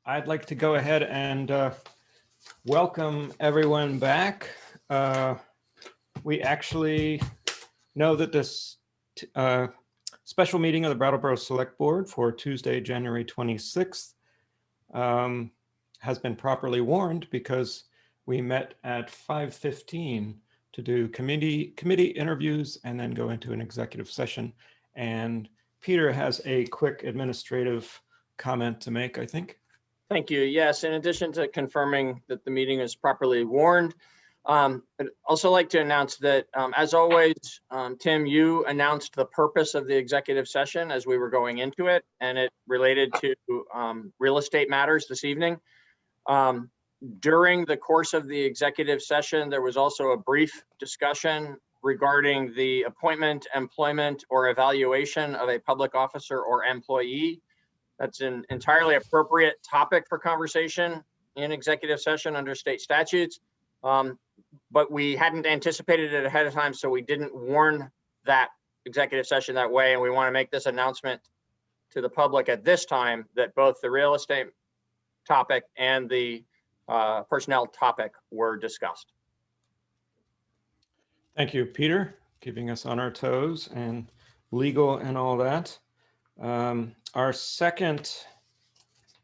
I'd like to go ahead and welcome everyone back. We actually know that this special meeting of the Brattleboro Select Board for Tuesday, January 26th has been properly warned because we met at 5:15 to do committee interviews and then go into an executive session. And Peter has a quick administrative comment to make, I think. Thank you. Yes, in addition to confirming that the meeting is properly warned, I'd also like to announce that, as always, Tim, you announced the purpose of the executive session as we were going into it, and it related to real estate matters this evening. During the course of the executive session, there was also a brief discussion regarding the appointment, employment, or evaluation of a public officer or employee. That's an entirely appropriate topic for conversation in executive session under state statutes. But we hadn't anticipated it ahead of time, so we didn't warn that executive session that way. And we want to make this announcement to the public at this time that both the real estate topic and the personnel topic were discussed. Thank you, Peter, keeping us on our toes and legal and all that. Our second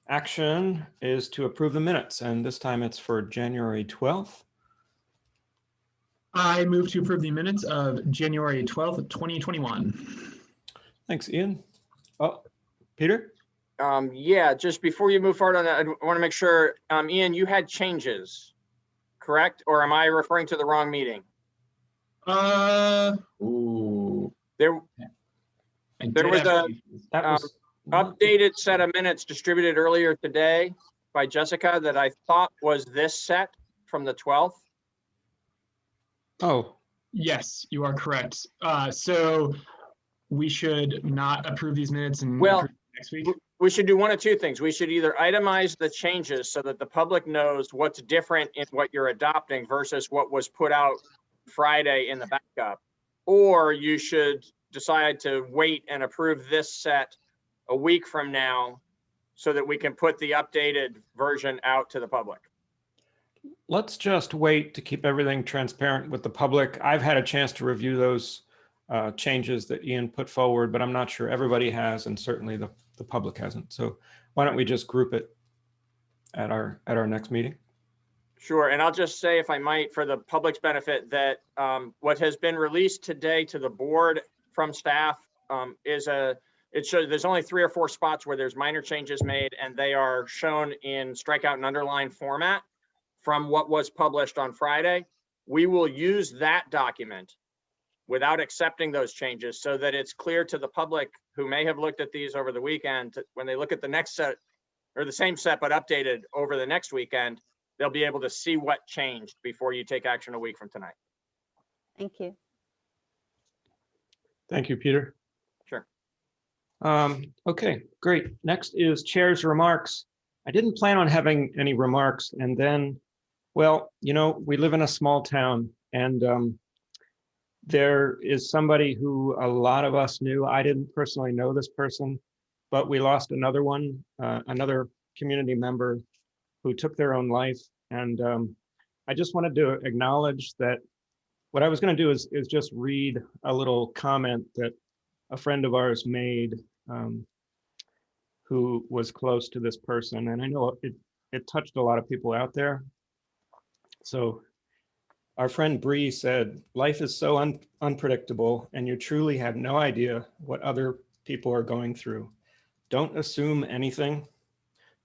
action is to approve the minutes, and this time it's for January 12th. I move to approve the minutes of January 12th, 2021. Thanks, Ian. Oh, Peter? Yeah, just before you move forward on that, I want to make sure, Ian, you had changes, correct? Or am I referring to the wrong meeting? Ooh. There was a updated set of minutes distributed earlier today by Jessica that I thought was this set from the 12th. Oh. Yes, you are correct. So we should not approve these minutes and well, approve next week? We should do one of two things. We should either itemize the changes so that the public knows what's different in what you're adopting versus what was put out Friday in the backup, or you should decide to wait and approve this set a week from now so that we can put the updated version out to the public. Let's just wait to keep everything transparent with the public. I've had a chance to review those changes that Ian put forward, but I'm not sure everybody has, and certainly the public hasn't. So why don't we just group it at our next meeting? Sure, and I'll just say, if I might, for the public's benefit, that what has been released today to the board from staff it shows there's only 3 or 4 spots where there's minor changes made, and they are shown in strikeout and underline format from what was published on Friday. We will use that document without accepting those changes so that it's clear to the public who may have looked at these over the weekend, when they look at the next set or the same set but updated over the next weekend, they'll be able to see what changed before you take action a week from tonight. Thank you. Thank you, Peter. Sure. Okay, great. Next is chair's remarks. I didn't plan on having any remarks, and then, well, you know, we live in a small town, and there is somebody who a lot of us knew. I didn't personally know this person, but we lost another one, another community member who took their own life. And I just wanted to acknowledge that what I was going to do is just read a little comment that a friend of ours made who was close to this person. And I know it touched a lot of people out there. So our friend Bree said, "Life is so unpredictable, and you truly have no idea what other people are going through. Don't assume anything.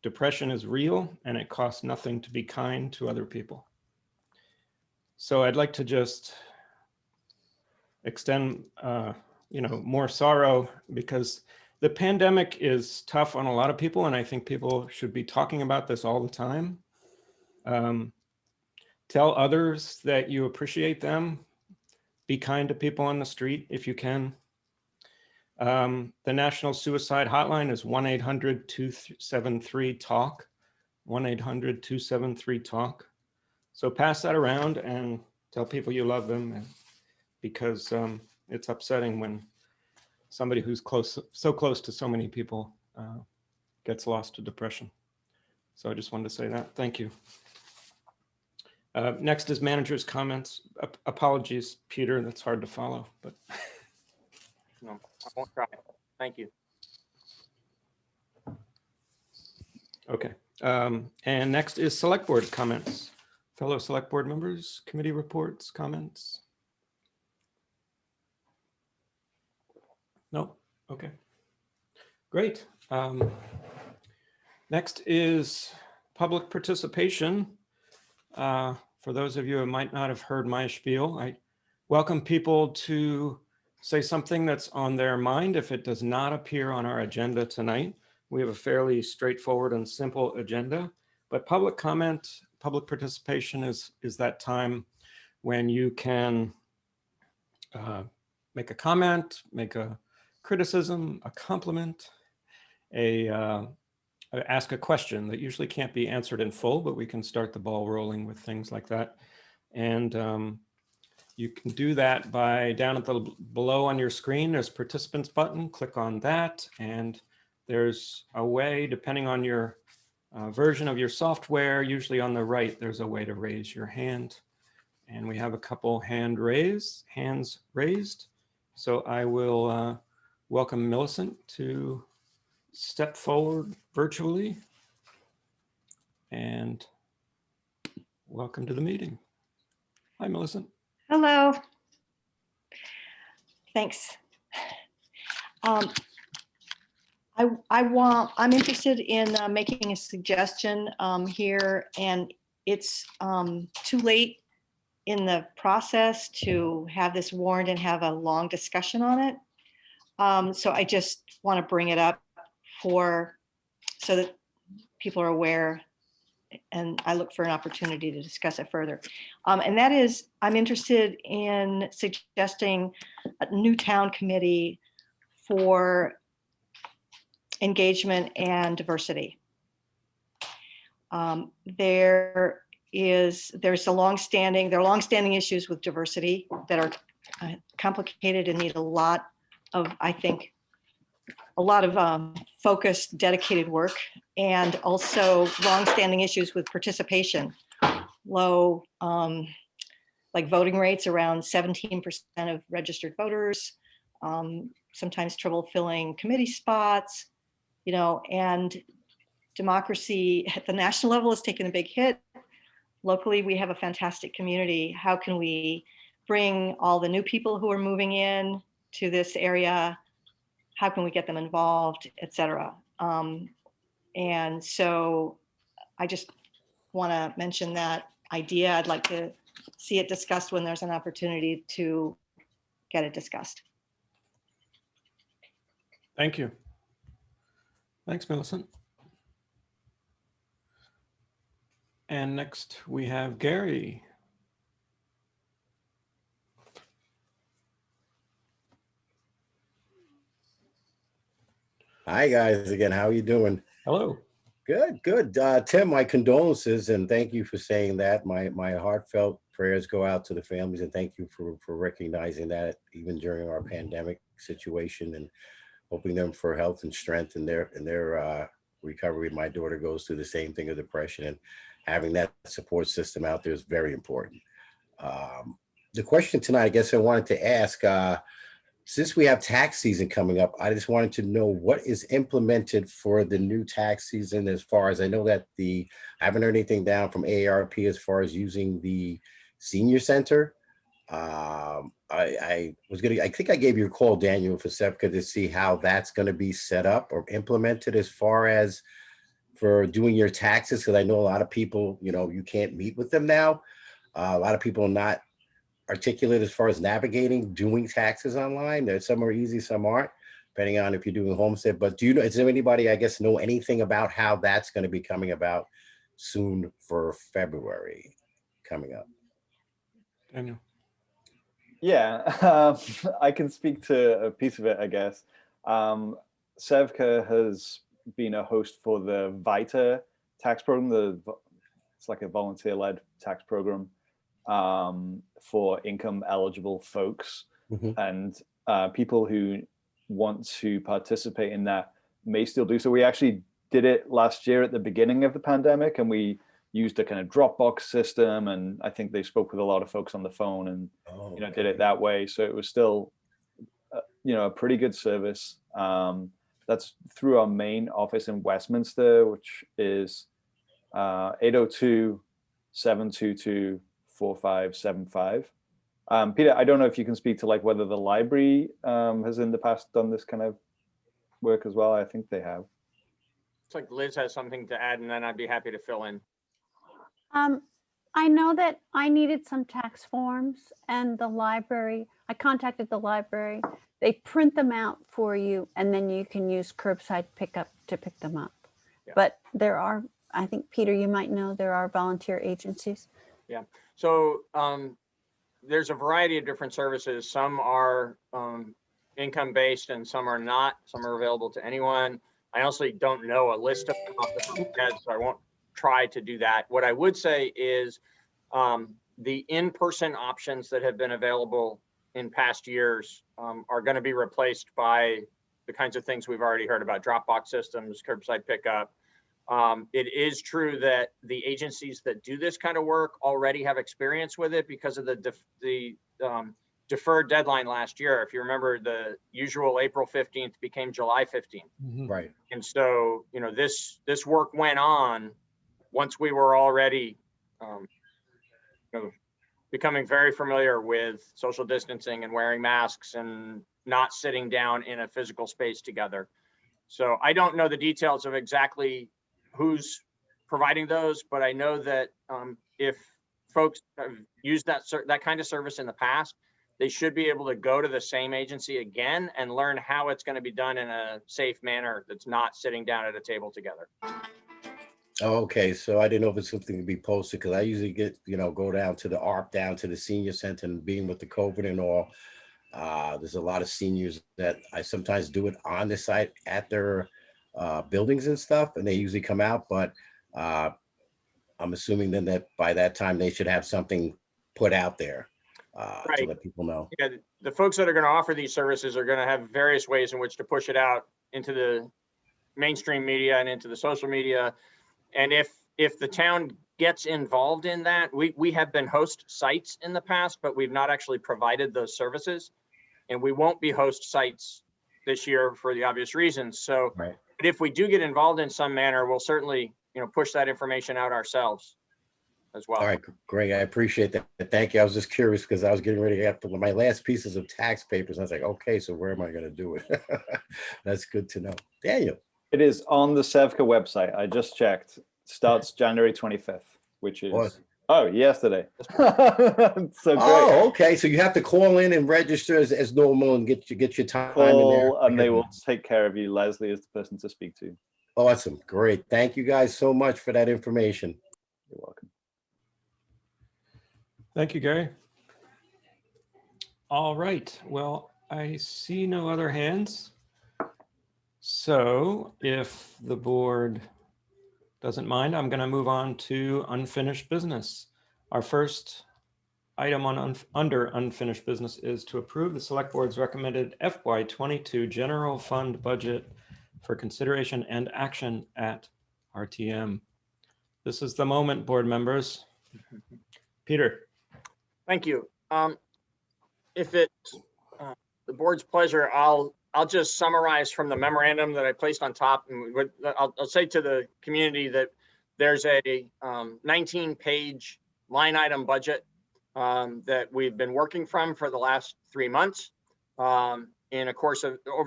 Depression is real, and it costs nothing to be kind to other people." So I'd like to just extend, more sorrow, because the pandemic is tough on a lot of people, and I think people should be talking about this all the time. Tell others that you appreciate them. Be kind to people on the street if you can. The National Suicide Hotline is 1-800-273-TALK, 1-800-273-TALK. So pass that around and tell people you love them, because it's upsetting when somebody who's so close to so many people gets lost to depression. So I just wanted to say that. Thank you. Next is manager's comments. Apologies, Peter, that's hard to follow, but. No, I won't try. Thank you. Okay. And next is select board comments. Fellow select board members, committee reports, comments? No? Okay. Great. Next is public participation. For those of you who might not have heard my spiel, I welcome people to say something that's on their mind if it does not appear on our agenda tonight. We have a fairly straightforward and simple agenda, but public comment, public participation is that time when you can make a comment, make a criticism, a compliment, ask a question that usually can't be answered in full, but we can start the ball rolling with things like that. And you can do that by down at the below on your screen, there's participants button, click on that. And there's a way, depending on your version of your software, usually on the right, there's a way to raise your hand. And we have a couple hands raised. So I will welcome Millicent to step forward virtually. And welcome to the meeting. Hi, Millicent. Hello. Thanks. I'm interested in making a suggestion here, and it's too late in the process to have this warned and have a long discussion on it. So I just want to bring it up so that people are aware, and I look for an opportunity to discuss it further. And that is, I'm interested in suggesting a new town committee for engagement and diversity. There are longstanding issues with diversity that are complicated and need a lot of focused, dedicated work, and also longstanding issues with participation. Low, like voting rates around 17% of registered voters, sometimes trouble filling committee spots, and democracy at the national level has taken a big hit. Locally, we have a fantastic community. How can we bring all the new people who are moving in to this area? How can we get them involved, et cetera? And so I just want to mention that idea. I'd like to see it discussed when there's an opportunity to get it discussed. Thank you. Thanks, Millicent. And next we have Gary. Hi guys, again, how are you doing? Hello. Good, good. Tim, my condolences and thank you for saying that. My heartfelt prayers go out to the families and thank you for recognizing that even during our pandemic situation and hoping them for health and strength in their recovery. My daughter goes through the same thing of depression, and having that support system out there is very important. The question tonight, I guess I wanted to ask, since we have tax season coming up, I just wanted to know what is implemented for the new tax season. As far as I know that I haven't heard anything down from AARP as far as using the senior center. I think I gave you a call, Daniel, for SEPCA to see how that's going to be set up or implemented as far as for doing your taxes. Because I know a lot of people, you can't meet with them now. A lot of people are not articulate as far as navigating doing taxes online. There's some are easy, some aren't, depending on if you're doing homestead. But do you know, is there anybody, I guess, know anything about how that's going to be coming about soon for February coming up? Daniel. Yeah, I can speak to a piece of it, I guess. SEVCA has been a host for the VITA tax program. It's like a volunteer-led tax program for income eligible folks. Mm-hmm. And people who want to participate in that may still do so. We actually did it last year at the beginning of the pandemic, and we used a kind of Dropbox system, and I think they spoke with a lot of folks on the phone and did it that way. So it was still a pretty good service. That's through our main office in Westminster, which is 802-722-4575. Peter, I don't know if you can speak to like whether the library has in the past done this kind of work as well. I think they have. It's like Liz has something to add, and then I'd be happy to fill in. I know that I needed some tax forms, and the library, I contacted the library. They print them out for you, and then you can use curbside pickup to pick them up. Yeah. But there are, I think, Peter, you might know, there are volunteer agencies. Yeah. So there's a variety of different services. Some are income-based and some are not. Some are available to anyone. I honestly don't know a list of them off the top of my head, so I won't try to do that. What I would say is the in-person options that have been available in past years are going to be replaced by the kinds of things we've already heard about: Dropbox systems, curbside pickup. It is true that the agencies that do this kind of work already have experience with it because of the deferred deadline last year. If you remember, the usual April 15th became July 15th. Right. And so, this work went on once we were already becoming very familiar with social distancing and wearing masks and not sitting down in a physical space together. So I don't know the details of exactly who's providing those, but I know that if folks have used that kind of service in the past, they should be able to go to the same agency again and learn how it's going to be done in a safe manner that's not sitting down at a table together. Oh, okay, so I didn't know if it's something to be posted, because I usually get, go down to the ARP, down to the senior center, and being with the COVID and all, there's a lot of seniors that I sometimes do it on the site at their buildings and stuff, and they usually come out, but I'm assuming then that by that time they should have something put out there to Right. let people know. Yeah, the folks that are going to offer these services are going to have various ways in which to push it out into the mainstream media and into the social media. And if the town gets involved in that, we have been host sites in the past, but we've not actually provided those services. And we won't be host sites this year for the obvious reasons. So Right. But if we do get involved in some manner, we'll certainly, push that information out ourselves as well. All right, great. I appreciate that. Thank you. I was just curious because I was getting ready to get to my last pieces of tax papers. I was like, okay, so where am I going to do it? That's good to know. Daniel. It is on the Sevka website. I just checked. Starts January 25th, which is yesterday. So great. Oh, okay. So you have to call in and register as normal and get your time in there. And they will take care of you. Leslie is the person to speak to. Awesome. Great. Thank you guys so much for that information. You're welcome. Thank you, Gary. All right. Well, I see no other hands. So if the board doesn't mind, I'm going to move on to unfinished business. Our first item on under unfinished business is to approve the Select Board's recommended FY22 general fund budget for consideration and action at RTM. This is the moment, board members. Peter. Thank you. If it's the board's pleasure, I'll just summarize from the memorandum that I placed on top, and I'll say to the community that there's a 19-page line item budget that we've been working from for the last 3 months over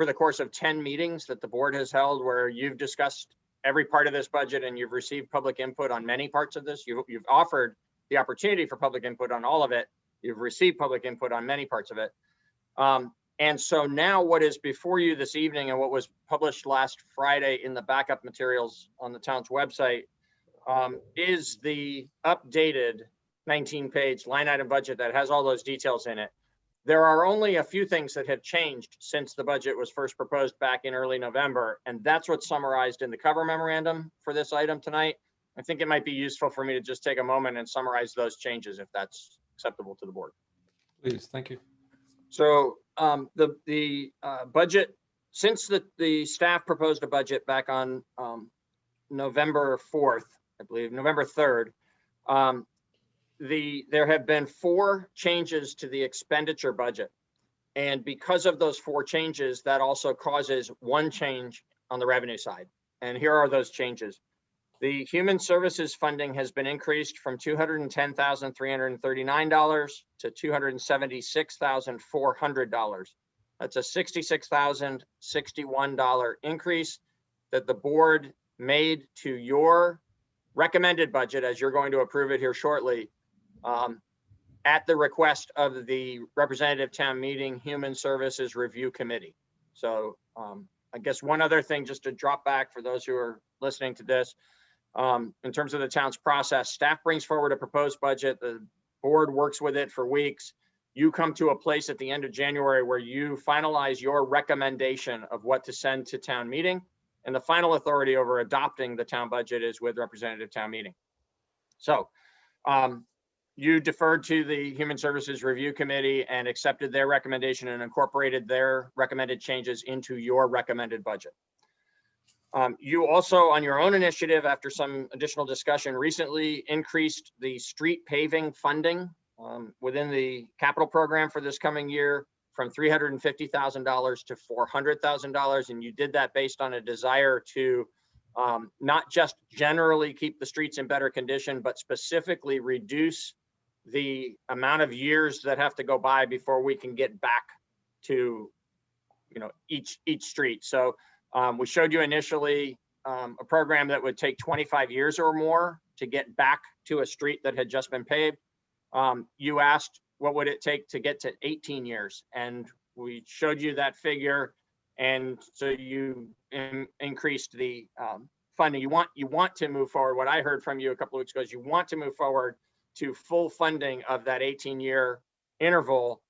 the course of 10 meetings that the board has held, where you've discussed every part of this budget and you've received public input on many parts of this. You've offered the opportunity for public input on all of it. You've received public input on many parts of it. And so now what is before you this evening and what was published last Friday in the backup materials on the town's website is the updated 19-page line item budget that has all those details in it. There are only a few things that have changed since the budget was first proposed back in early November, and that's what's summarized in the cover memorandum for this item tonight. I think it might be useful for me to just take a moment and summarize those changes if that's acceptable to the board. Please, thank you. So the budget, since the staff proposed a budget back on November 4th, I believe, November 3rd, there have been 4 changes to the expenditure budget. And because of those 4 changes, that also causes 1 change on the revenue side. And here are those changes. The human services funding has been increased from $210,339 to $276,400. That's a $66,061 increase that the board made to your recommended budget, as you're going to approve it here shortly, at the request of the Representative Town Meeting Human Services Review Committee. So I guess one other thing, just to drop back for those who are listening to this, in terms of the town's process, staff brings forward a proposed budget, the board works with it for weeks. You come to a place at the end of January where you finalize your recommendation of what to send to town meeting, and the final authority over adopting the town budget is with Representative Town Meeting. So you deferred to the Human Services Review Committee and accepted their recommendation and incorporated their recommended changes into your recommended budget. You also, on your own initiative, after some additional discussion, recently increased the street paving funding within the capital program for this coming year from $350,000 to $400,000. And you did that based on a desire to not just generally keep the streets in better condition, but specifically reduce the amount of years that have to go by before we can get back to, each street. So we showed you initially a program that would take 25 years or more to get back to a street that had just been paved. You asked, what would it take to get to 18 years? And we showed you that figure. And so you increased the funding. You want to move forward. What I heard from you a couple of weeks ago is you want to move forward to full funding of that 18-year interval.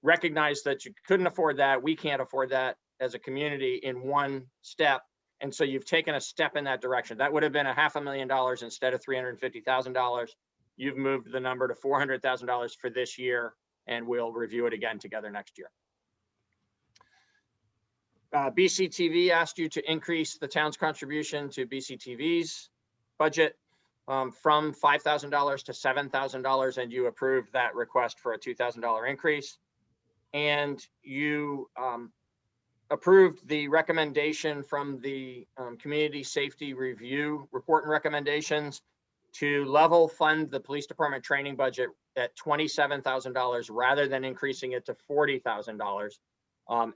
Recognize that you couldn't afford that. We can't afford that as a community in one step. And so you've taken a step in that direction. That would have been $500,000 instead of $350,000. You've moved the number to $400,000 for this year, and we'll review it again together next year. BCTV asked you to increase the town's contribution to BCTV's budget from $5,000 to $7,000, and you approved that request for a $2,000 increase. And you approved the recommendation from the Community Safety Review report and recommendations to level fund the police department training budget at $27,000 rather than increasing it to $40,000.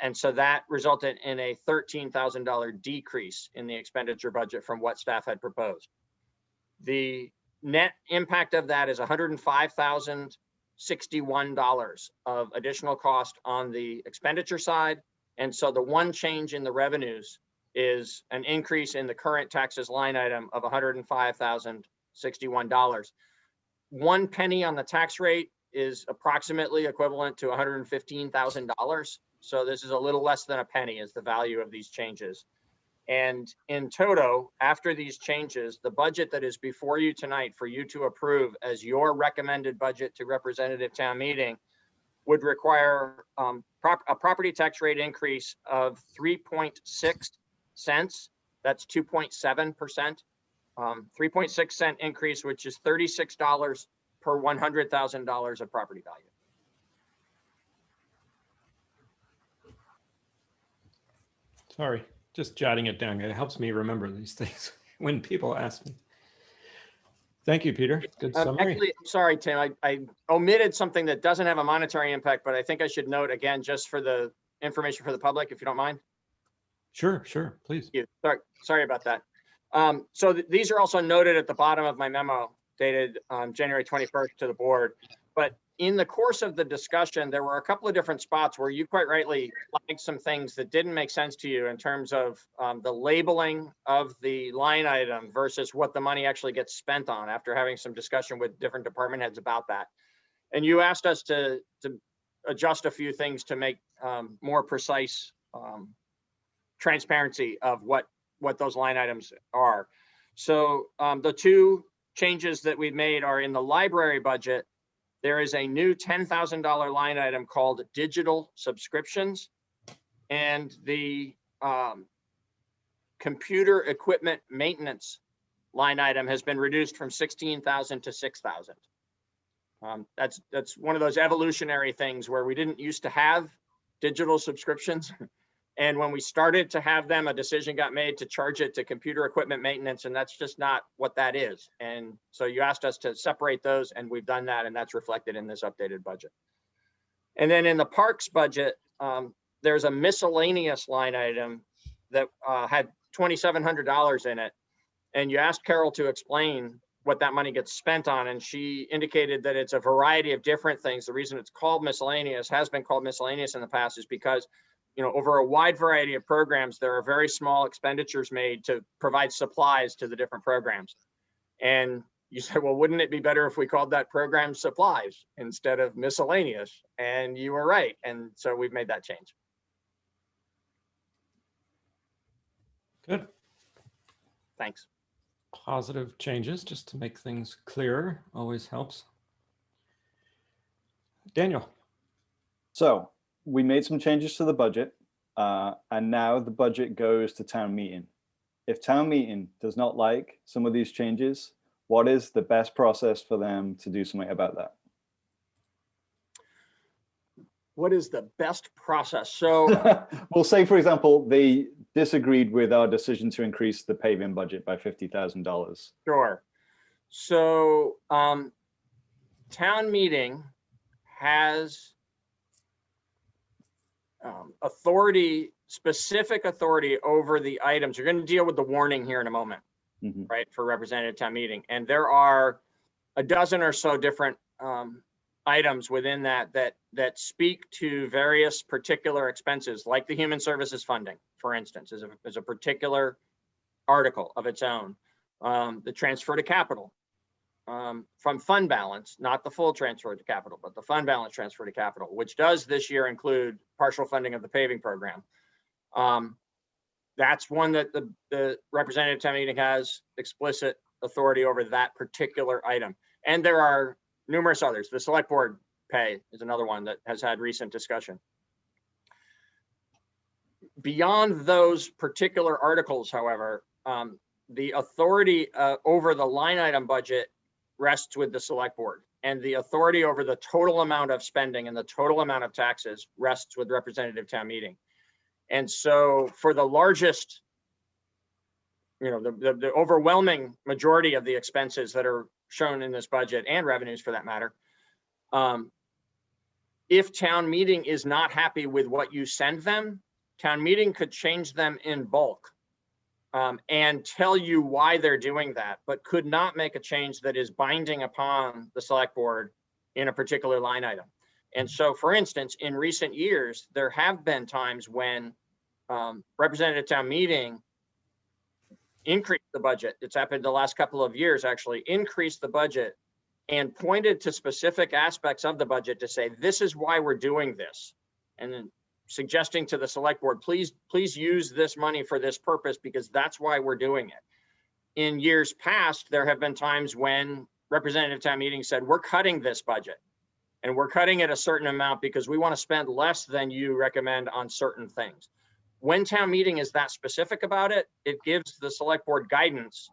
And so that resulted in a $13,000 decrease in the expenditure budget from what staff had proposed. The net impact of that is $105,061 of additional cost on the expenditure side. And so the one change in the revenues is an increase in the current taxes line item of $105,061. 1 penny on the tax rate is approximately equivalent to $115,000. So this is a little less than a penny is the value of these changes. And in toto, after these changes, the budget that is before you tonight for you to approve as your recommended budget to Representative Town Meeting would require a property tax rate increase of 3.6 cents. That's 2.7%. 3.6 cent increase, which is $36 per $100,000 of property value. Sorry, just jotting it down. It helps me remember these things when people ask me. Thank you, Peter. Good summary. Actually, I'm sorry, Tim. I omitted something that doesn't have a monetary impact, but I think I should note again, just for the information for the public, if you don't mind. Sure, please. Thank you. Sorry about that. So these are also noted at the bottom of my memo dated January 21st to the board. But in the course of the discussion, there were a couple of different spots where you quite rightly flagged some things that didn't make sense to you in terms of the labeling of the line item versus what the money actually gets spent on, after having some discussion with different department heads about that. And you asked us to adjust a few things to make more precise transparency of what those line items are. So the 2 changes that we've made are in the library budget. There is a new $10,000 line item called digital subscriptions, and the computer equipment maintenance line item has been reduced from 16,000 to 6,000. That's one of those evolutionary things where we didn't used to have digital subscriptions. And when we started to have them, a decision got made to charge it to computer equipment maintenance, and that's just not what that is. And so you asked us to separate those, and we've done that, and that's reflected in this updated budget. And then in the parks budget, there's a miscellaneous line item that had $2,700 in it. And you asked Carol to explain what that money gets spent on, and she indicated that it's a variety of different things. The reason it's called miscellaneous, has been called miscellaneous in the past, is because over a wide variety of programs, there are very small expenditures made to provide supplies to the different programs. And you said, well, wouldn't it be better if we called that program supplies instead of miscellaneous? And you were right. And so we've made that change. Good. Thanks. Positive changes, just to make things clearer, always helps. Daniel. So we made some changes to the budget, and now the budget goes to town meeting. If town meeting does not like some of these changes, what is the best process for them to do something about that? What is the best process? So we'll say, for example, they disagreed with our decision to increase the paving budget by $50,000. Sure. So town meeting has authority, specific authority over the items. You're going to deal with the warning here in a moment, right, for representative town meeting. And there are a dozen or so different items within that speak to various particular expenses, like the human services funding, for instance, is a particular article of its own. The transfer to capital from fund balance, not the full transfer to capital, but the fund balance transfer to capital, which does this year include partial funding of the paving program. That's one that the representative town meeting has explicit authority over, that particular item. And there are numerous others. The select board pay is another one that has had recent discussion. Beyond those particular articles, however, the authority over the line item budget rests with the select board, and the authority over the total amount of spending and the total amount of taxes rests with representative town meeting. And so for the largest, the overwhelming majority of the expenses that are shown in this budget, and revenues for that matter, if town meeting is not happy with what you send them, town meeting could change them in bulk and tell you why they're doing that, but could not make a change that is binding upon the select board in a particular line item. And so, for instance, in recent years, there have been times when representative town meeting increased the budget. It's happened the last couple of years, actually, increased the budget and pointed to specific aspects of the budget to say, this is why we're doing this. And then suggesting to the select board, please use this money for this purpose, because that's why we're doing it. In years past, there have been times when representative town meeting said, we're cutting this budget, and we're cutting it a certain amount because we want to spend less than you recommend on certain things. When town meeting is that specific about it, it gives the select board guidance.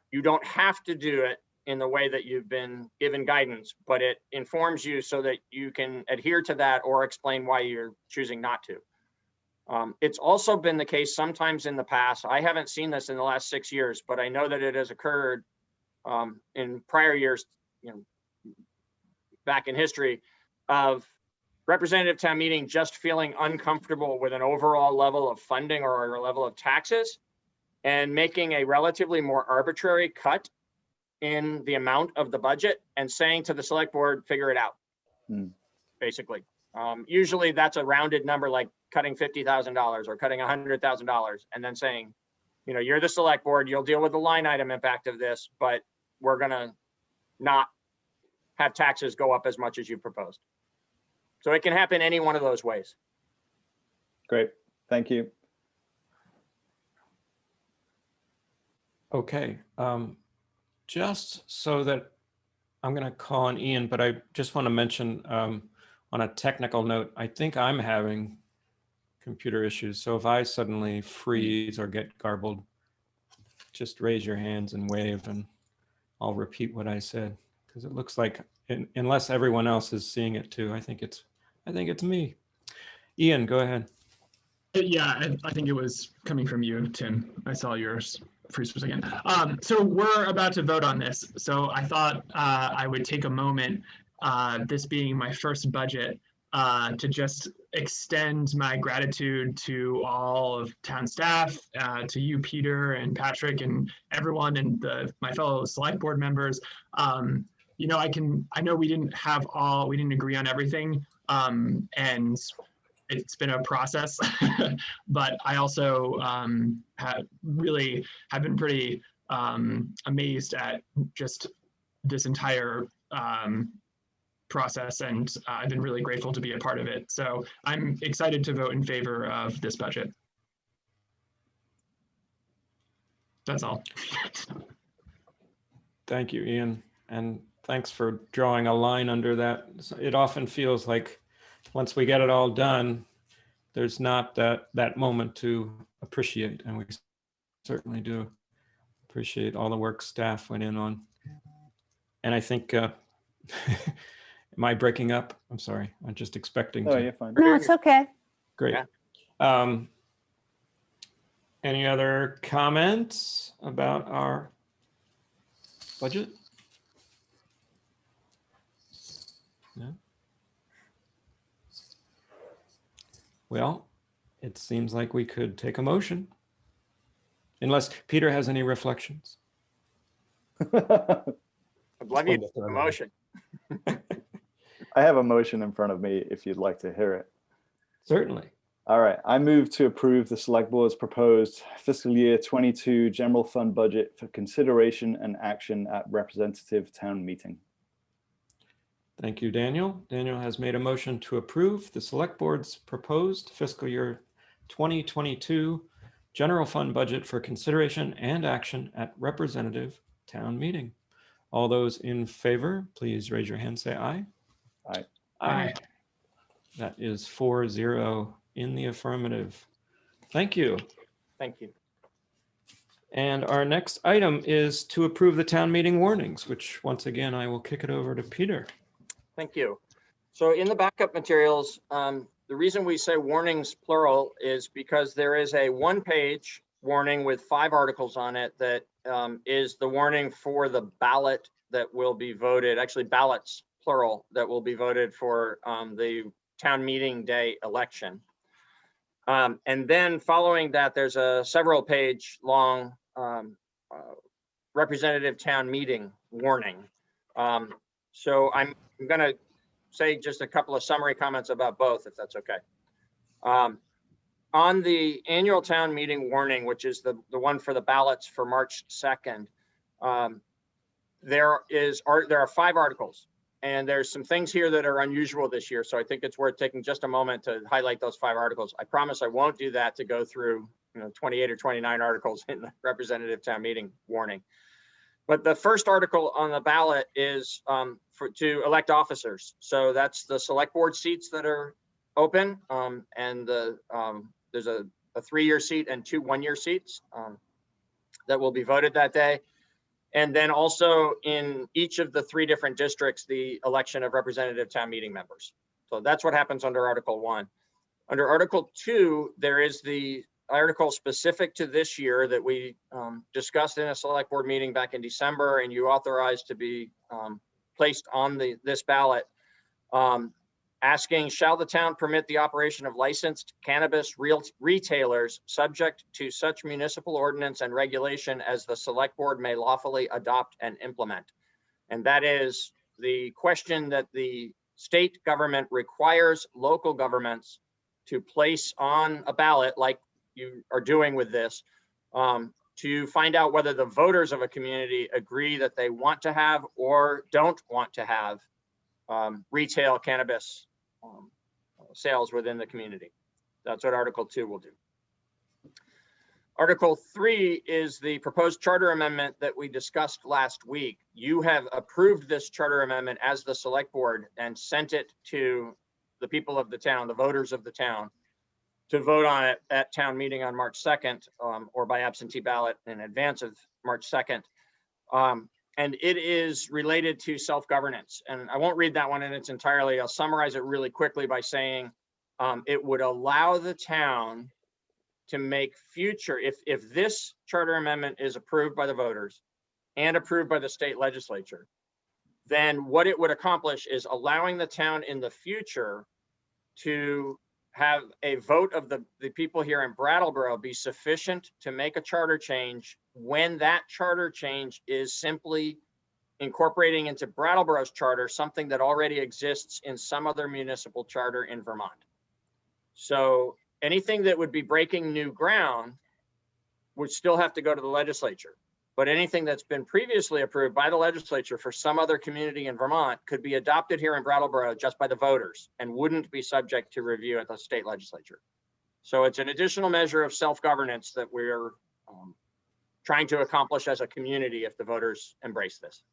You don't have to do it in the way that you've been given guidance, but it informs you so that you can adhere to that or explain why you're choosing not to. It's also been the case sometimes in the past. I haven't seen this in the last 6 years, but I know that it has occurred in prior years, back in history, of representative town meeting just feeling uncomfortable with an overall level of funding or a level of taxes and making a relatively more arbitrary cut in the amount of the budget and saying to the select board, figure it out, basically. Usually that's a rounded number, like cutting $50,000 or cutting $100,000, and then saying, you're the select board, you'll deal with the line item impact of this, but we're gonna not have taxes go up as much as you proposed. So it can happen any one of those ways. Great, thank you. Okay, just so that I'm going to call on Ian, but I just want to mention on a technical note, I think I'm having computer issues. So if I suddenly freeze or get garbled, just raise your hands and wave, and I'll repeat what I said, because it looks like, unless everyone else is seeing it too, I think it's me. Ian, go ahead. Yeah, I think it was coming from you, Tim. I saw yours freeze for a second. So we're about to vote on this. So I thought I would take a moment, this being my first budget, to just extend my gratitude to all of town staff, to you, Peter and Patrick, and everyone, and my fellow select board members. You know, I know we didn't agree on everything, and it's been a process, but I also have been pretty amazed at just this entire process, and I've been really grateful to be a part of it. So I'm excited to vote in favor of this budget. That's all. Thank you, Ian. And thanks for drawing a line under that. It often feels like once we get it all done, there's not that moment to appreciate. And we certainly do appreciate all the work staff went in on. And I think, am I breaking up? I'm sorry. I'm just expecting Oh, to. you're fine. No, it's okay. Great. Yeah. Any other comments about our budget? No? Well, it seems like we could take a motion. Unless Peter has any reflections. I'd love you to take a motion. I have a motion in front of me if you'd like to hear it. Certainly. All right, I move to approve the Select Board's proposed fiscal year 22 general fund budget for consideration and action at representative town meeting. Thank you, Daniel. Daniel has made a motion to approve the Select Board's proposed fiscal year 2022 general fund budget for consideration and action at representative town meeting. All those in favor, please raise your hand, say aye. Aye. Aye. That is 4-0 in the affirmative. Thank you. Thank you. And our next item is to approve the town meeting warnings, which once again, I will kick it over to Peter. Thank you. So in the backup materials, the reason we say warnings plural is because there is a one-page warning with 5 articles on it that is the warning for the ballot that will be voted, actually ballots plural, that will be voted for the town meeting day election. And then following that, there's a several page long representative town meeting warning. So I'm going to say just a couple of summary comments about both, if that's okay. On the annual town meeting warning, which is the one for the ballots for March 2nd, there are 5 articles, and there's some things here that are unusual this year. So I think it's worth taking just a moment to highlight those 5 articles. I promise I won't do that to go through 28 or 29 articles in the representative town meeting warning. But the first article on the ballot is to elect officers. So that's the select board seats that are open, and there's a 3-year seat and 2 one-year seats that will be voted that day. And then also in each of the 3 different districts, the election of representative town meeting members. So that's what happens under Article 1. Under Article 2, there is the article specific to this year that we discussed in a select board meeting back in December, and you authorized to be placed on this ballot, asking, shall the town permit the operation of licensed cannabis retailers subject to such municipal ordinance and regulation as the select board may lawfully adopt and implement? And that is the question that the state government requires local governments to place on a ballot, like you are doing with this, to find out whether the voters of a community agree that they want to have or don't want to have retail cannabis sales within the community. That's what Article 2 will do. Article 3 is the proposed charter amendment that we discussed last week. You have approved this charter amendment as the select board and sent it to the people of the town, the voters of the town, to vote on it at town meeting on March 2nd, or by absentee ballot in advance of March 2nd. And it is related to self-governance. And I won't read that one in its entirety. I'll summarize it really quickly by saying it would allow the town to make future, if this charter amendment is approved by the voters and approved by the state legislature, then what it would accomplish is allowing the town in the future to have a vote of the people here in Brattleboro be sufficient to make a charter change when that charter change is simply incorporating into Brattleboro's charter something that already exists in some other municipal charter in Vermont. So anything that would be breaking new ground would still have to go to the legislature. But anything that's been previously approved by the legislature for some other community in Vermont could be adopted here in Brattleboro just by the voters and wouldn't be subject to review at the state legislature. So it's an additional measure of self-governance that we're trying to accomplish as a community if the voters embrace this.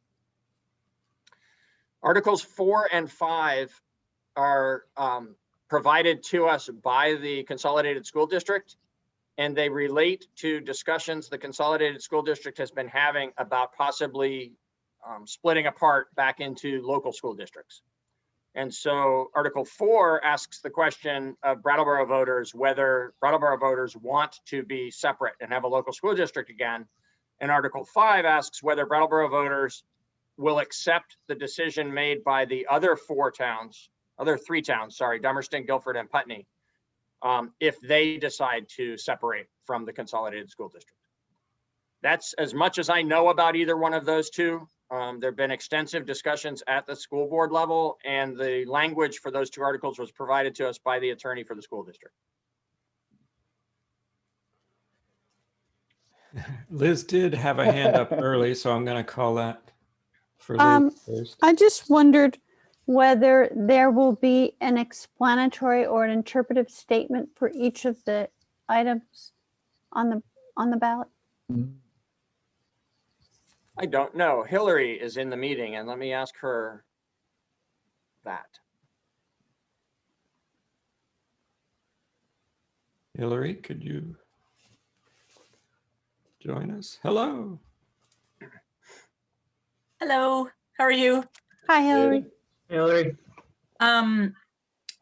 Articles 4 and 5 are provided to us by the Consolidated School District, and they relate to discussions the Consolidated School District has been having about possibly splitting apart back into local school districts. And so Article 4 asks the question of Brattleboro voters whether Brattleboro voters want to be separate and have a local school district again. And Article 5 asks whether Brattleboro voters will accept the decision made by the other three towns, Dummerston, Guilford, and Putney, if they decide to separate from the Consolidated School District. That's as much as I know about either one of those two. There have been extensive discussions at the school board level, and the language for those two articles was provided to us by the attorney for the school district. Liz did have a hand up early, so I'm going to call that for Liz first. I just wondered whether there will be an explanatory or an interpretive statement for each of the items on the ballot. I don't know. Hillary is in the meeting, and let me ask her that. Hillary, could you join us? Hello. Hello, how are you? Hi, Hillary. Hillary.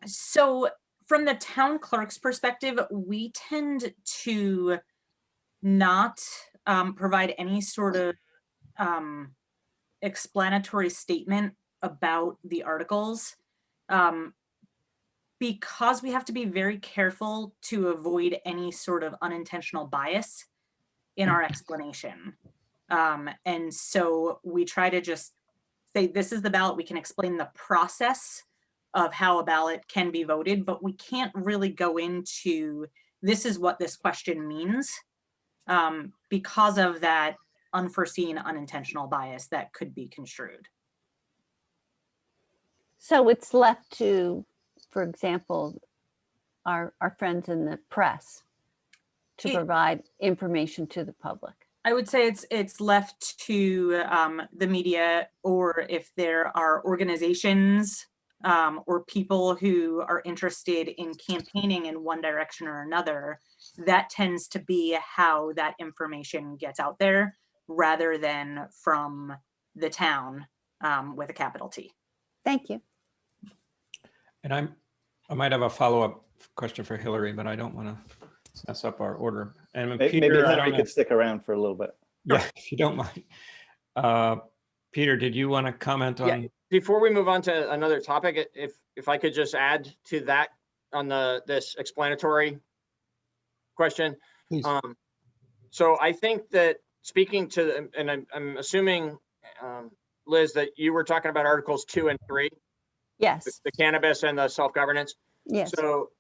So from the town clerk's perspective, we tend to not provide any sort of explanatory statement about the articles because we have to be very careful to avoid any sort of unintentional bias in our explanation. And so we try to just say, this is the ballot. We can explain the process of how a ballot can be voted, but we can't really go into, this is what this question means because of that unforeseen unintentional bias that could be construed. So it's left to, for example, our friends in the press to provide information to the public. I would say it's left to the media, or if there are organizations or people who are interested in campaigning in one direction or another, that tends to be how that information gets out there rather than from the town with a capital T. Thank you. And I might have a follow-up question for Hillary, but I don't want to mess up our order. And Maybe Peter, Hillary could stick around for a little bit. Yeah, if you don't mind. Peter, did you want to comment on? Yeah, before we move on to another topic, if I could just add to that on this explanatory question. Please. So I think that speaking to, and I'm assuming, Liz, that you were talking about Articles 2 and 3. Yes. The cannabis and the self-governance. Yes. So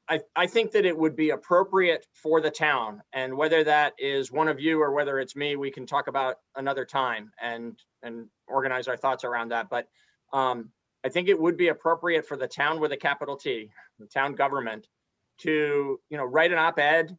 I think that it would be appropriate for the town, and whether that is one of you or whether it's me, we can talk about another time and organize our thoughts around that. But I think it would be appropriate for the town with a capital T, the town government, to write an op-ed,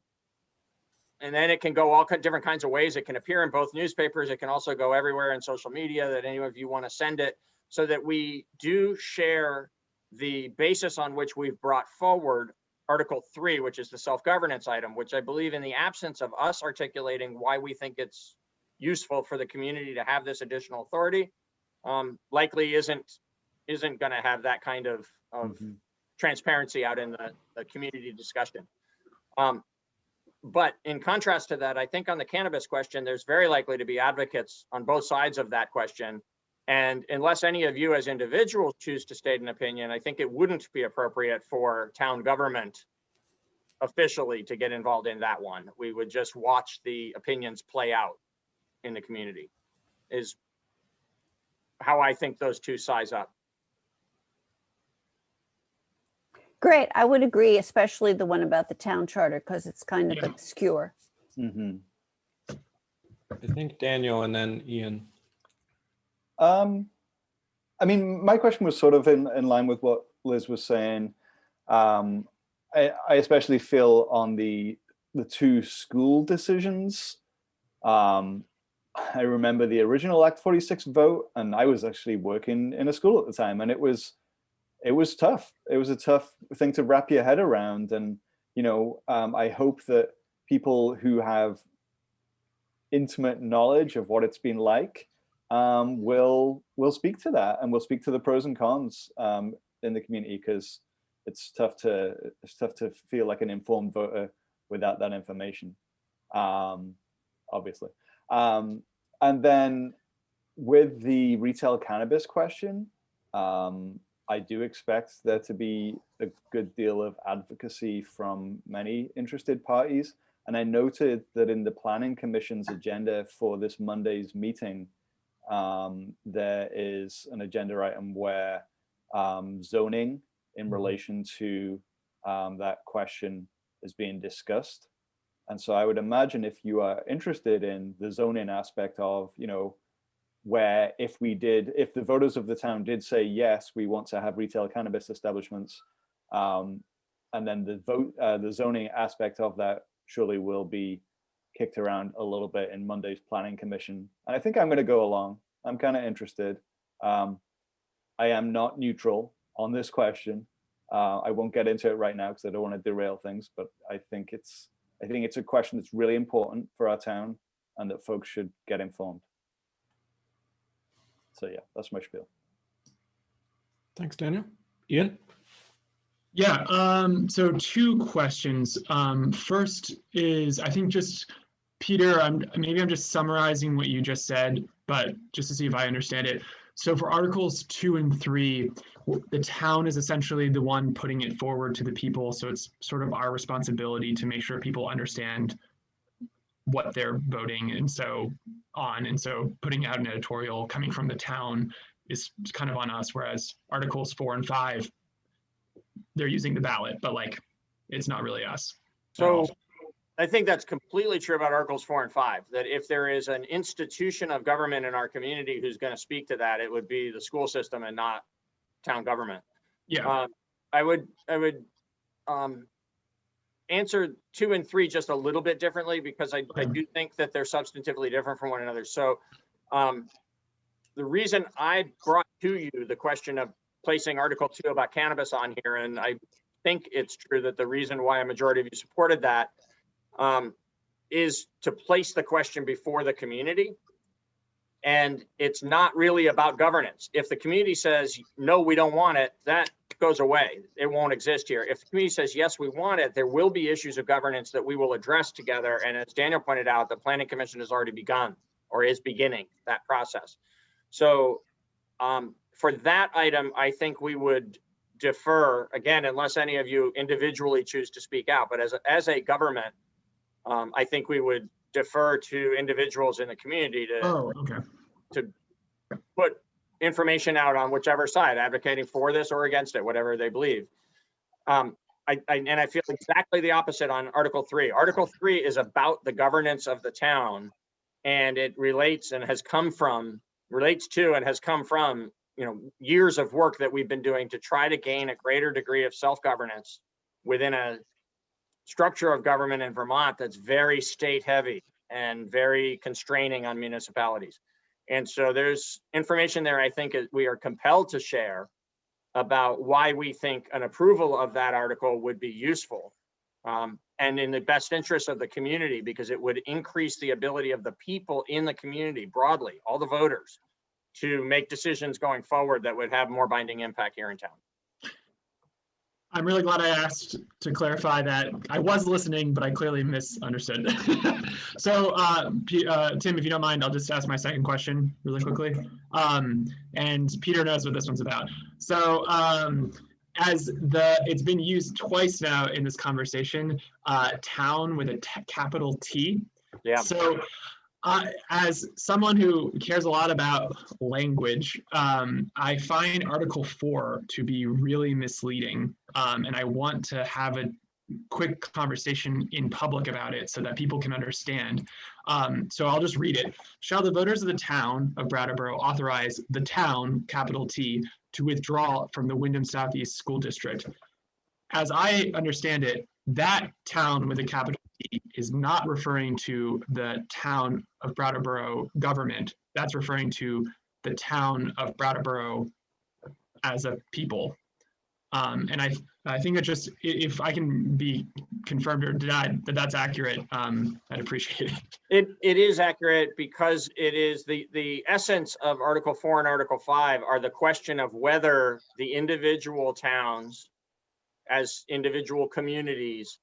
and then it can go all different kinds of ways. It can appear in both newspapers. It can also go everywhere in social media that any of you want to send it, so that we do share the basis on which we've brought forward Article 3, which is the self-governance item, which I believe in the absence of us articulating why we think it's useful for the community to have this additional authority, likely isn't going to have that kind of transparency out in the community discussion. But in contrast to that, I think on the cannabis question, there's very likely to be advocates on both sides of that question. And unless any of you as individuals choose to state an opinion, I think it wouldn't be appropriate for town government officially to get involved in that one. We would just watch the opinions play out in the community, is how I think those two size up. Great, I would agree, especially the one about the town charter, because it's kind of Yeah. obscure. I think Daniel and then Ian. I mean, my question was sort of in line with what Liz was saying. I especially feel on the two school decisions. I remember the original Act 46 vote, and I was actually working in a school at the time, and it was tough. It was a tough thing to wrap your head around. And, you know, I hope that people who have intimate knowledge of what it's been like will speak to that, and will speak to the pros and cons in the community, because it's tough to feel like an informed voter without that information, obviously. And then with the retail cannabis question, I do expect there to be a good deal of advocacy from many interested parties. And I noted that in the Planning Commission's agenda for this Monday's meeting, there is an agenda item where zoning in relation to that question is being discussed. And so I would imagine if you are interested in the zoning aspect of, you know, where if the voters of the town did say, yes, we want to have retail cannabis establishments, and then the zoning aspect of that surely will be kicked around a little bit in Monday's Planning Commission. And I think I'm going to go along. I'm kind of interested. I am not neutral on this question. I won't get into it right now because I don't want to derail things, but I think it's a question that's really important for our town and that folks should get informed. So yeah, that's my spiel. Thanks, Daniel. Ian? Yeah, so two questions. First is, I think just, Peter, maybe I'm just summarizing what you just said, but just to see if I understand it. So for Articles 2 and 3, the town is essentially the one putting it forward to the people. So it's sort of our responsibility to make sure people understand what they're voting and so on. And so putting out an editorial coming from the town is kind of on us, whereas Articles 4 and 5, they're using the ballot, but like, it's not really us. So I think that's completely true about Articles 4 and 5, that if there is an institution of government in our community who's going to speak to that, it would be the school system and not town government. Yeah. I would answer 2 and 3 just a little bit differently, because I do think that they're substantively different from one another. So the reason I brought to you the question of placing Article 2 about cannabis on here, and I think it's true that the reason why a majority of you supported that is to place the question before the community. And it's not really about governance. If the community says, no, we don't want it, that goes away. It won't exist here. If the community says, yes, we want it, there will be issues of governance that we will address together. And as Daniel pointed out, the Planning Commission has already begun or is beginning that process. So for that item, I think we would defer, again, unless any of you individually choose to speak out, but as a government, I think we would defer to individuals in the community to put information out on whichever side, advocating for this or against it, whatever they believe. And I feel exactly the opposite on Article 3. Article 3 is about the governance of the town, and it relates to and has come from, years of work that we've been doing to try to gain a greater degree of self-governance within a structure of government in Vermont that's very state heavy and very constraining on municipalities. And so there's information there I think we are compelled to share about why we think an approval of that article would be useful and in the best interest of the community, because it would increase the ability of the people in the community broadly, all the voters, to make decisions going forward that would have more binding impact here in town. I'm really glad I asked to clarify that. I was listening, but I clearly misunderstood. So, Tim, if you don't mind, I'll just ask my second question really quickly. And Peter knows what this one's about. So, it's been used twice now in this conversation, town with a capital T. Yeah. So, as someone who cares a lot about language, I find Article 4 to be really misleading, and I want to have a quick conversation in public about it so that people can understand. So I'll just read it. Shall the voters of the town of Brattleboro authorize the town, capital T, to withdraw from the Wyndham Southeast School District? As I understand it, that town with a capital T is not referring to the town of Brattleboro government. That's referring to the town of Brattleboro as a people. And I think that just, if I can be confirmed or denied that that's accurate, I'd appreciate it. It is accurate, because it is the essence of Article 4 and Article 5 are the question of whether the individual towns as individual communities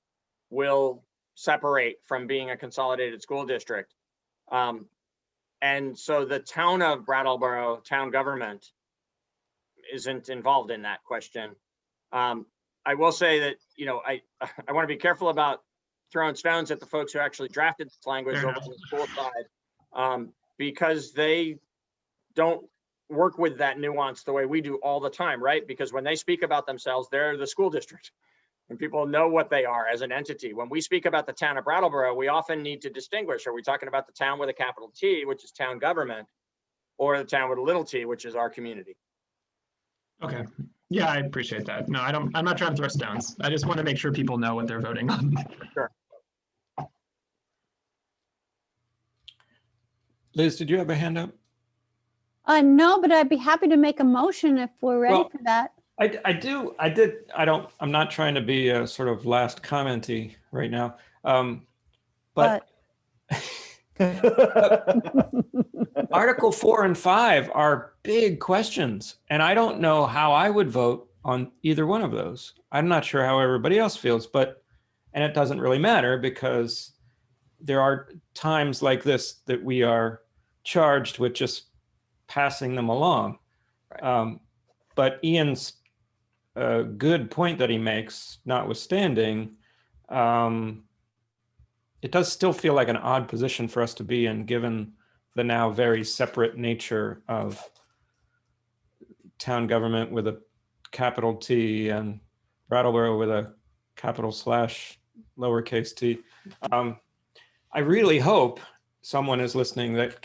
will separate from being a consolidated school district. And so the town of Brattleboro, town government, isn't involved in that question. I will say that, you know, I want to be careful about throwing stones at the folks who actually drafted this language over on the school side, because they don't work with that nuance the way we do all the time, right? Because when they speak about themselves, they're the school district, and people know what they are as an entity. When we speak about the town of Brattleboro, we often need to distinguish, are we talking about the town with a capital T, which is town government, or the town with a little t, which is our community? Okay. Yeah, I appreciate that. No, I'm not trying to throw stones. I just want to make sure people know what they're voting on. Sure. Liz, did you have a hand up? No, but I'd be happy to make a motion if we're ready Well, for that. I'm not trying to be a sort of last commenty right now. But Article 4 and 5 are big questions, and I don't know how I would vote on either one of those. I'm not sure how everybody else feels, and it doesn't really matter, because there are times like this that we are charged with just passing them along. Right. But Ian's good point that he makes notwithstanding, it does still feel like an odd position for us to be in, given the now very separate nature of town government with a capital T and Brattleboro with a capital / lowercase t. I really hope someone is listening that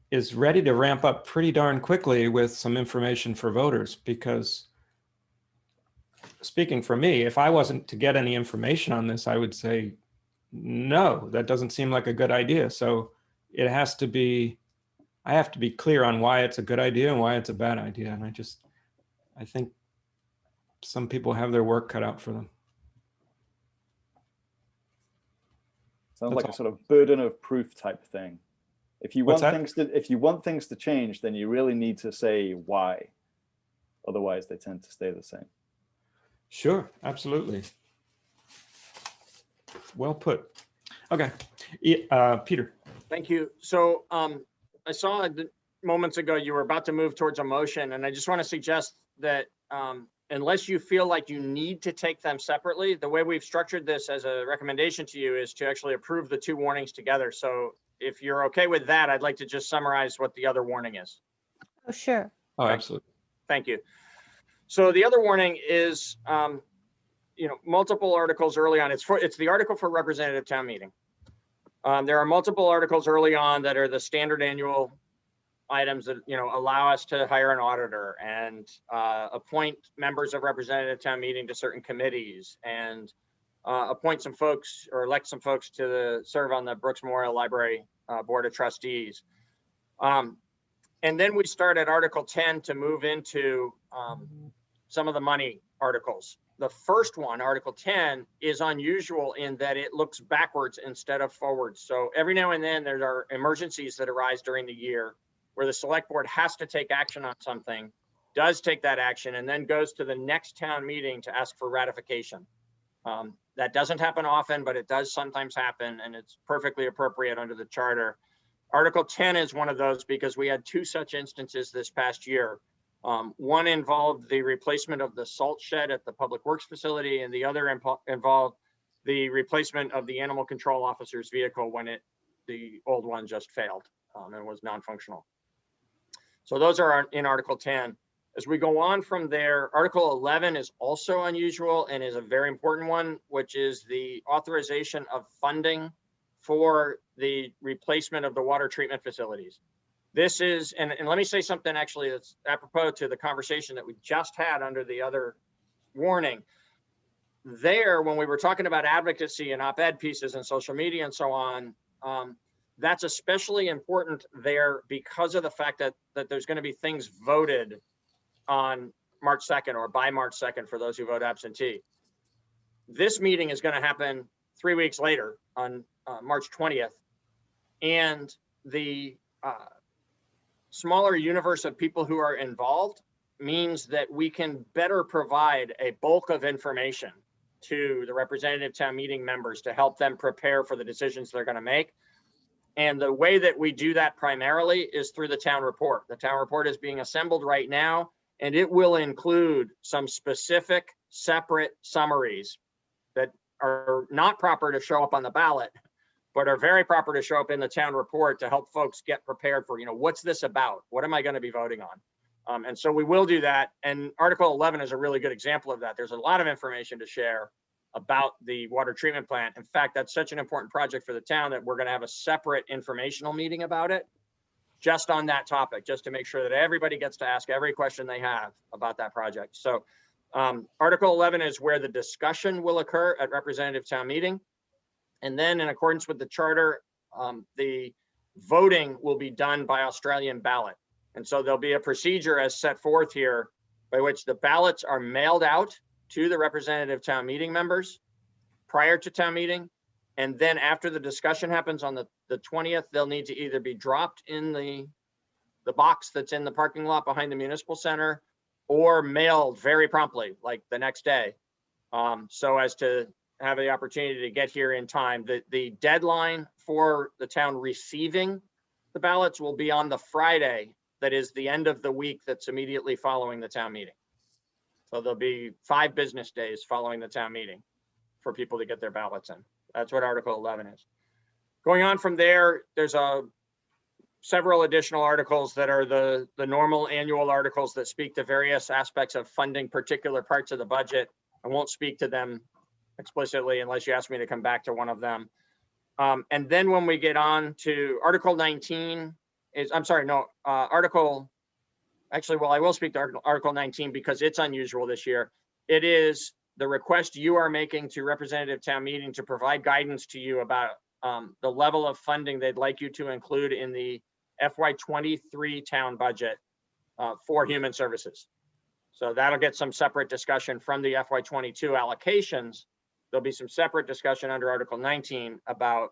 is ready to ramp up pretty darn quickly with some information for voters, because speaking for me, if I wasn't to get any information on this, I would say, no, that doesn't seem like a good idea. So it has to be, I have to be clear on why it's a good idea and why it's a bad idea. And I think some people have their work cut out for them. Sounds like a sort of burden of proof type thing. If you want things to change, then you really need to say why. Otherwise, they tend to stay the same. Sure, absolutely. Well put. Okay, Peter. Thank you. So I saw moments ago you were about to move towards a motion, and I just want to suggest that unless you feel like you need to take them separately, the way we've structured this as a recommendation to you is to actually approve the two warnings together. So if you're okay with that, I'd like to just summarize what the other warning is. Oh, sure. Oh, absolutely. Thank you. So the other warning is, multiple articles early on. It's the article for representative town meeting. There are multiple articles early on that are the standard annual items that, allow us to hire an auditor and appoint members of representative town meeting to certain committees, and appoint some folks or elect some folks to serve on the Brooks Memorial Library Board of Trustees. And then we start at Article 10 to move into some of the money articles. The first one, Article 10, is unusual in that it looks backwards instead of forwards. So every now and then there are emergencies that arise during the year where the select board has to take action on something, does take that action, and then goes to the next town meeting to ask for ratification. That doesn't happen often, but it does sometimes happen, and it's perfectly appropriate under the charter. Article 10 is one of those because we had two such instances this past year. One involved the replacement of the salt shed at the Public Works facility, and the other involved the replacement of the animal control officer's vehicle when the old one just failed and was non-functional. So those are in Article 10. As we go on from there, Article 11 is also unusual and is a very important one, which is the authorization of funding for the replacement of the water treatment facilities. This is, and let me say something actually that's apropos to the conversation that we just had under the other warning. There, when we were talking about advocacy and op-ed pieces and social media and so on, that's especially important there because of the fact that there's going to be things voted on March 2nd or by March 2nd for those who vote absentee. This meeting is going to happen 3 weeks later on March 20th. And the smaller universe of people who are involved means that we can better provide a bulk of information to the representative town meeting members to help them prepare for the decisions they're going to make. And the way that we do that primarily is through the town report. The town report is being assembled right now, and it will include some specific separate summaries that are not proper to show up on the ballot, but are very proper to show up in the town report to help folks get prepared for, what's this about? What am I going to be voting on? And so we will do that. And Article 11 is a really good example of that. There's a lot of information to share about the water treatment plant. In fact, that's such an important project for the town that we're going to have a separate informational meeting about it, just on that topic, just to make sure that everybody gets to ask every question they have about that project. So Article 11 is where the discussion will occur at representative town meeting. And then in accordance with the charter, the voting will be done by Australian ballot. And so there'll be a procedure as set forth here by which the ballots are mailed out to the representative town meeting members prior to town meeting. And then after the discussion happens on the 20th, they'll need to either be dropped in the box that's in the parking lot behind the municipal center or mailed very promptly, like the next day, so as to have the opportunity to get here in time. The deadline for the town receiving the ballots will be on the Friday that is the end of the week that's immediately following the town meeting. So there'll be 5 business days following the town meeting for people to get their ballots in. That's what Article 11 is. Going on from there, there's several additional articles that are the normal annual articles that speak to various aspects of funding particular parts of the budget. I won't speak to them explicitly unless you ask me to come back to one of them. And then when we get on to Article 19 is, I will speak to Article 19 because it's unusual this year. It is the request you are making to representative town meeting to provide guidance to you about the level of funding they'd like you to include in the FY23 town budget for human services. So that'll get some separate discussion from the FY22 allocations. There'll be some separate discussion under Article 19 about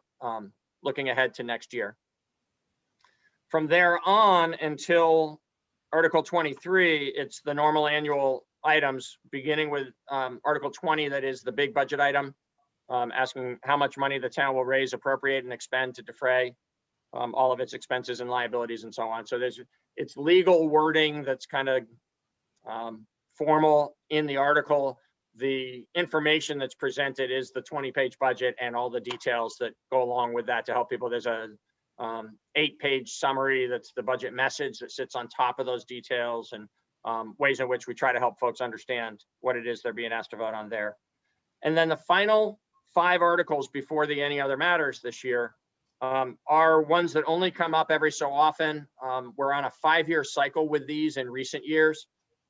looking ahead to next year. From there on until Article 23, it's the normal annual items, beginning with Article 20, that is the big budget item, asking how much money the town will raise, appropriate, and expend to defray all of its expenses and liabilities and so on. So it's legal wording that's kind of formal in the article. The information that's presented is the 20-page budget and all the details that go along with that to help people. There's a 8-page summary that's the budget message that sits on top of those details, and ways in which we try to help folks understand what it is they're being asked to vote on there. And then the final 5 articles before the any other matters this year are ones that only come up every so often. We're on a 5-year cycle with these in recent years.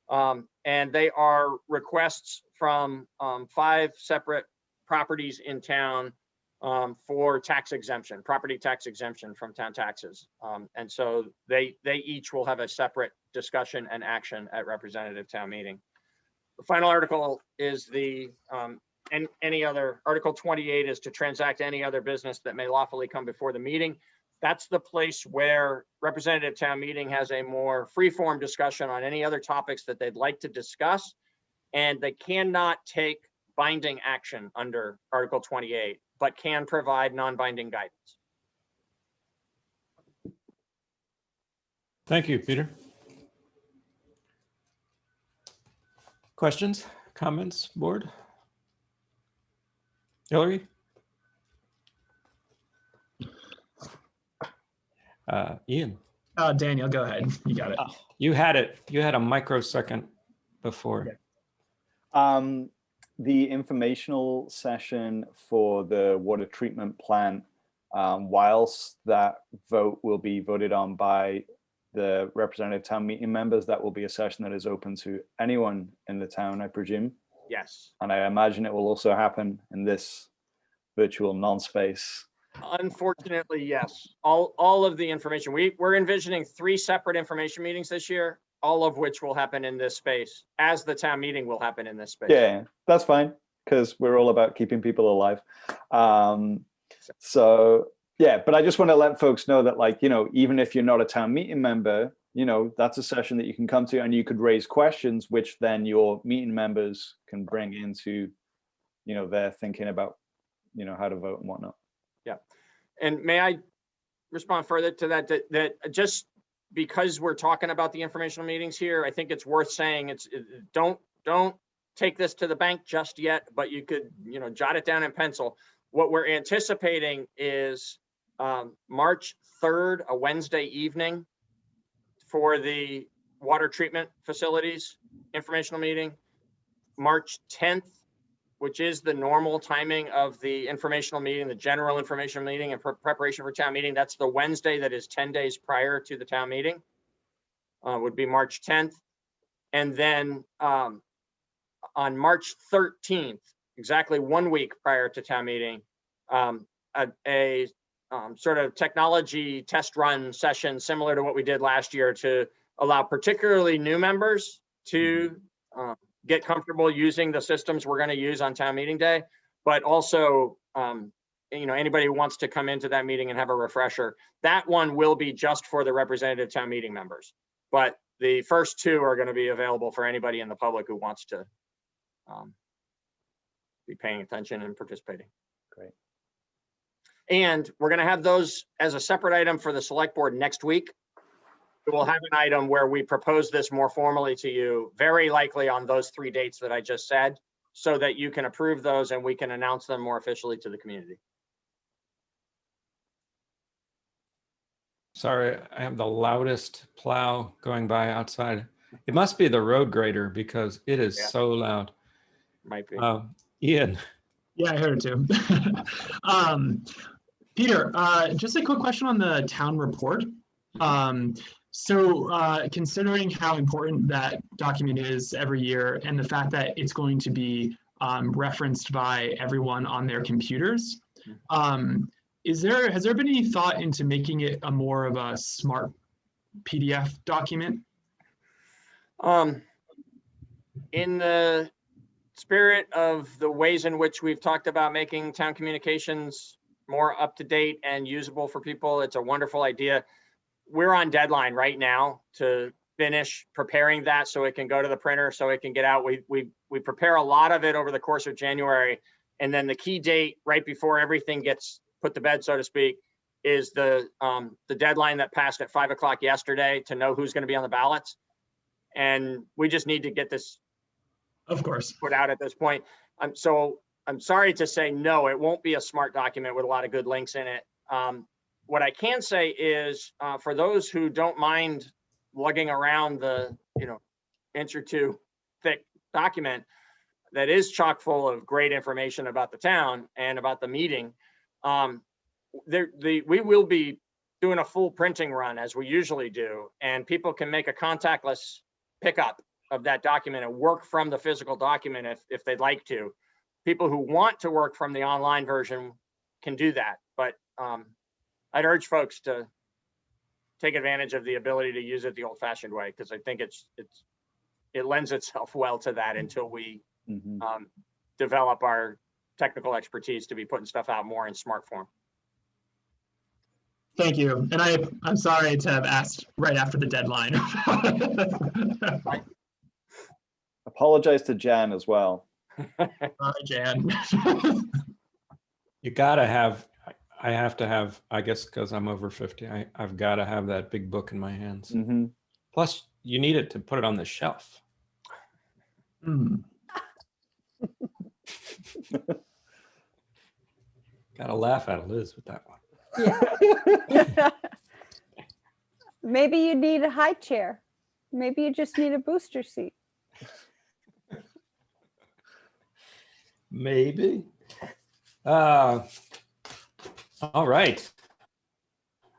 And they are requests from 5 separate properties in town for tax exemption, property tax exemption from town taxes. And so they each will have a separate discussion and action at representative town meeting. The final article is the and any other, Article 28 is to transact any other business that may lawfully come before the meeting. That's the place where representative town meeting has a more free-form discussion on any other topics that they'd like to discuss. And they cannot take binding action under Article 28, but can provide non-binding guidance. Thank you, Peter. Questions, comments, board? Hillary? Ian? Daniel, go ahead. You got it. You had it. You had a microsecond before. Yeah. The informational session for the water treatment plant, whilst that vote will be voted on by the representative town meeting members, that will be a session that is open to anyone in the town, I presume. Yes. And I imagine it will also happen in this virtual non-space. Unfortunately, yes. All of the information, we're envisioning 3 separate information meetings this year, all of which will happen in this space, as the town meeting will happen in this space. Yeah, that's fine, because we're all about keeping people alive. So yeah, but I just want to let folks know that, like, you know, even if you're not a town meeting member, you know, that's a session that you can come to and you could raise questions, which then your meeting members can bring into, you know, their thinking about, you know, how to vote and whatnot. Yeah. And may I respond further to that, that just because we're talking about the informational meetings here, I think it's worth saying don't take this to the bank just yet, but you could, you know, jot it down in pencil. What we're anticipating is March 3rd, a Wednesday evening, for the water treatment facilities informational meeting. March 10th, which is the normal timing of the informational meeting, the general information meeting and preparation for town meeting. That's the Wednesday that is 10 days prior to the town meeting, would be March 10th. And then on March 13th, exactly 1 week prior to town meeting, a sort of technology test run session similar to what we did last year to allow particularly new members to get comfortable using the systems we're going to use on town meeting day, but also, you know, anybody who wants to come into that meeting and have a refresher, that one will be just for the representative town meeting members. But the first 2 are going to be available for anybody in the public who wants to be paying attention and participating. Great. And we're going to have those as a separate item for the select board next week. We'll have an item where we propose this more formally to you, very likely on those 3 dates that I just said, so that you can approve those and we can announce them more officially to the community. Sorry, I have the loudest plow going by outside. It must be the road grader because it is so loud. Might be. Ian. Yeah, I heard it too. Peter, just a quick question on the town report. So considering how important that document is every year and the fact that it's going to be referenced by everyone on their computers, has there been any thought into making it a more of a smart PDF document? In the spirit of the ways in which we've talked about making town communications more up to date and usable for people, it's a wonderful idea. We're on deadline right now to finish preparing that so it can go to the printer, so it can get out. We prepare a lot of it over the course of January, and then the key date right before everything gets put to bed, so to speak, is the deadline that passed at 5 o'clock yesterday to know who's going to be on the ballots. And we just need to get this, of course, put out at this point. I'm sorry to say no, it won't be a smart document with a lot of good links in it. What I can say is for those who don't mind lugging around the, you know, inch or 2 thick document that is chock full of great information about the town and about the meeting, we will be doing a full printing run as we usually do, and people can make a contactless pickup of that document and work from the physical document if they'd like to. People who want to work from the online version can do that. But I'd urge folks to take advantage of the ability to use it the old-fashioned way, because I think it lends itself well to that until we develop our technical expertise to be putting stuff out more in smart form. Thank you. And I'm sorry to have asked right after the deadline. Apologize to Jan as well. Sorry, Jan. You gotta have, I have to have, I guess because I'm over 50, I've got to have that big book in my hands. Plus, you need it to put it on the shelf. Gotta laugh at Liz with that one. Yeah. Maybe you need a high chair. Maybe you just need a booster seat. Maybe. All right.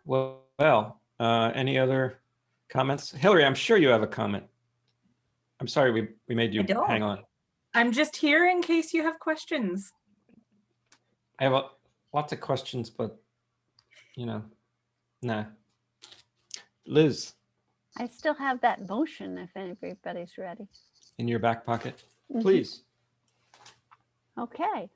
Well, any other comments? Hillary, I'm sure you have a comment. I'm sorry we made you I don't. hang on. I'm just here in case you have questions. I have lots of questions, but nah. Liz, I still have that motion if anybody's ready. in your back pocket, please. Okay.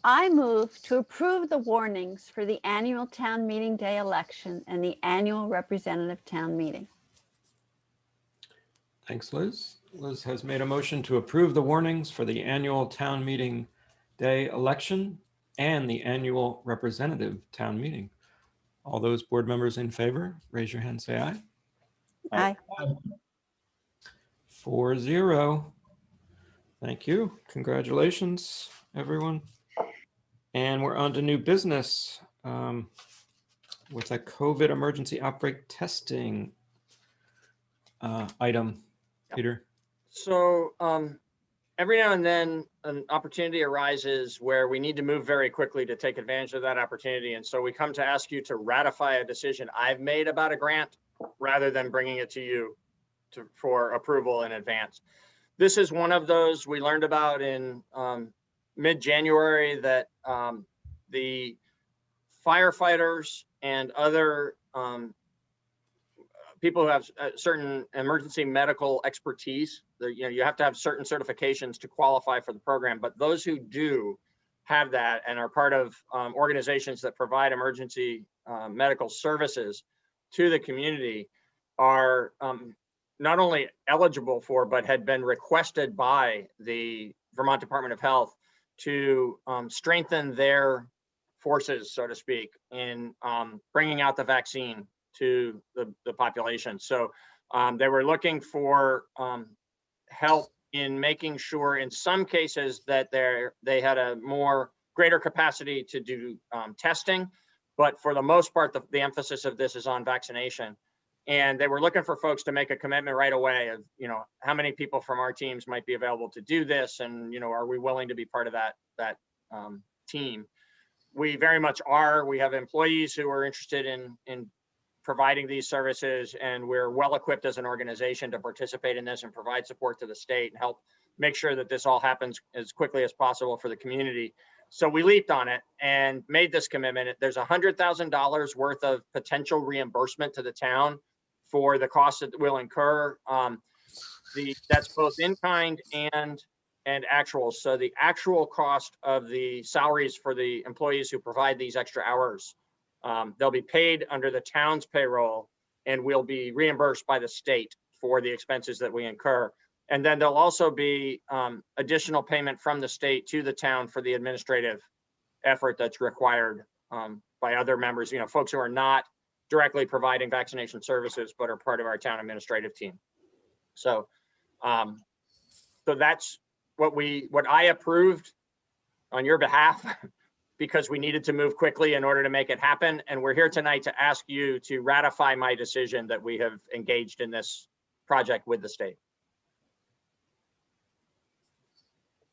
I move to approve the warnings for the annual town meeting day election and the annual representative town meeting. Thanks, Liz. Liz has made a motion to approve the warnings for the annual town meeting day election and the annual representative town meeting. All those board members in favor, raise your hand, say aye. Aye. 4-0. Thank you. Congratulations, everyone. And we're on to new business with a COVID emergency outbreak testing item. Peter. So every now and then an opportunity arises where we need to move very quickly to take advantage of that opportunity. And so we come to ask you to ratify a decision I've made about a grant rather than bringing it to you for approval in advance. This is one of those we learned about in mid-January that the firefighters and other people who have certain emergency medical expertise, you have to have certain certifications to qualify for the program, but those who do have that and are part of organizations that provide emergency medical services to the community are not only eligible for, but had been requested by the Vermont Department of Health to strengthen their forces, so to speak, in bringing out the vaccine to the population. So they were looking for help in making sure in some cases that they had a greater capacity to do testing, but for the most part, the emphasis of this is on vaccination. And they were looking for folks to make a commitment right away of, how many people from our teams might be available to do this, and are we willing to be part of that team? We very much are. We have employees who are interested in providing these services, and we're well equipped as an organization to participate in this and provide support to the state and help make sure that this all happens as quickly as possible for the community. So we leaped on it and made this commitment. There's $100,000 worth of potential reimbursement to the town for the costs that we'll incur. That's both in kind and actual. So the actual cost of the salaries for the employees who provide these extra hours, they'll be paid under the town's payroll and will be reimbursed by the state for the expenses that we incur. And then there'll also be additional payment from the state to the town for the administrative effort that's required by other members, folks who are not directly providing vaccination services, but are part of our town administrative team. So, so that's what I approved on your behalf because we needed to move quickly in order to make it happen. And we're here tonight to ask you to ratify my decision that we have engaged in this project with the state.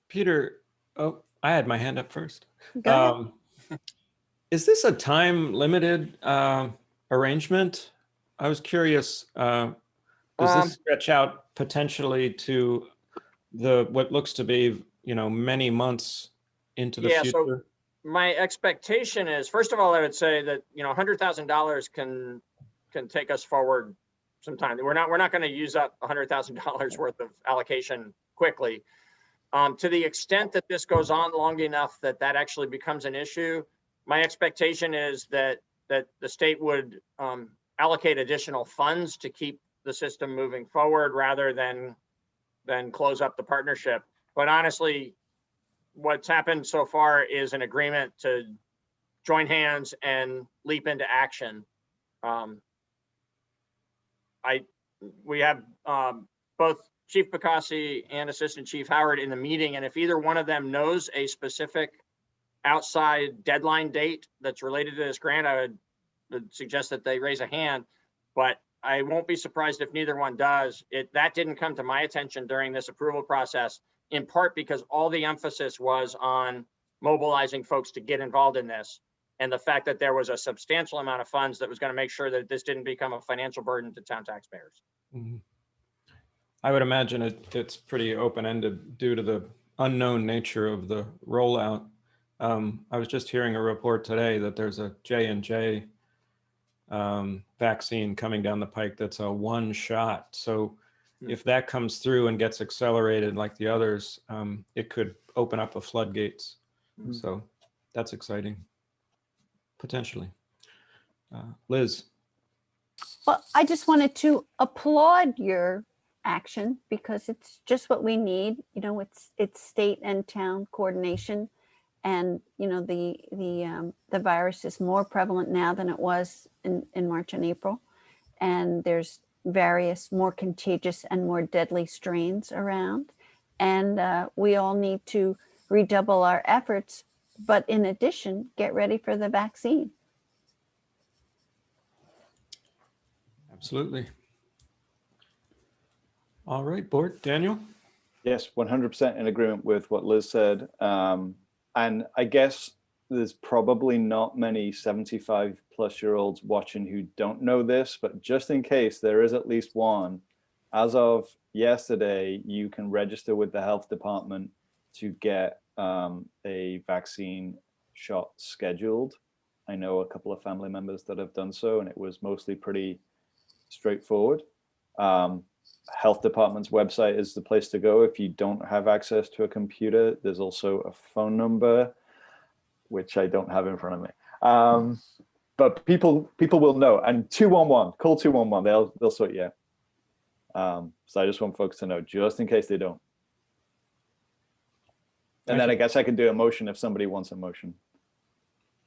Peter, oh, I had my hand up first. Go ahead. Is this a time limited arrangement? I was curious, does this stretch out potentially to what looks to be, many months into the future? my expectation is, first of all, I would say that, $100,000 can take us forward sometime. We're not going to use up $100,000 worth of allocation quickly. To the extent that this goes on long enough that actually becomes an issue, my expectation is that the state would allocate additional funds to keep the system moving forward rather than close up the partnership. But honestly, what's happened so far is an agreement to join hands and leap into action. We have both Chief Bacassi and Assistant Chief Howard in the meeting, and if either one of them knows a specific outside deadline date that's related to this grant, I would suggest that they raise a hand, but I won't be surprised if neither one does. That didn't come to my attention during this approval process, in part because all the emphasis was on mobilizing folks to get involved in this, and the fact that there was a substantial amount of funds that was going to make sure that this didn't become a financial burden to town taxpayers. Mhm. I would imagine it's pretty open-ended due to the unknown nature of the rollout. I was just hearing a report today that there's a J&J vaccine coming down the pike that's a one shot. So if that comes through and gets accelerated like the others, it could open up the floodgates. So that's exciting, potentially. Liz. Well, I just wanted to applaud your action because it's just what we need. It's state and town coordination, and the virus is more prevalent now than it was in March and April, and there's various more contagious and more deadly strains around, and we all need to redouble our efforts. But in addition, get ready for the vaccine. Absolutely. All right, board. Daniel? Yes, 100% in agreement with what Liz said. And I guess there's probably not many 75-plus-year-olds watching who don't know this, but just in case there is at least one, as of yesterday, you can register with the health department to get a vaccine shot scheduled. I know a couple of family members that have done so, and it was mostly pretty straightforward. Health department's website is the place to go if you don't have access to a computer. There's also a phone number, which I don't have in front of me. But people will know. And 211, call 211. They'll sort you out. So I just want folks to know, just in case they don't. And then I guess I could do a motion if somebody wants a motion.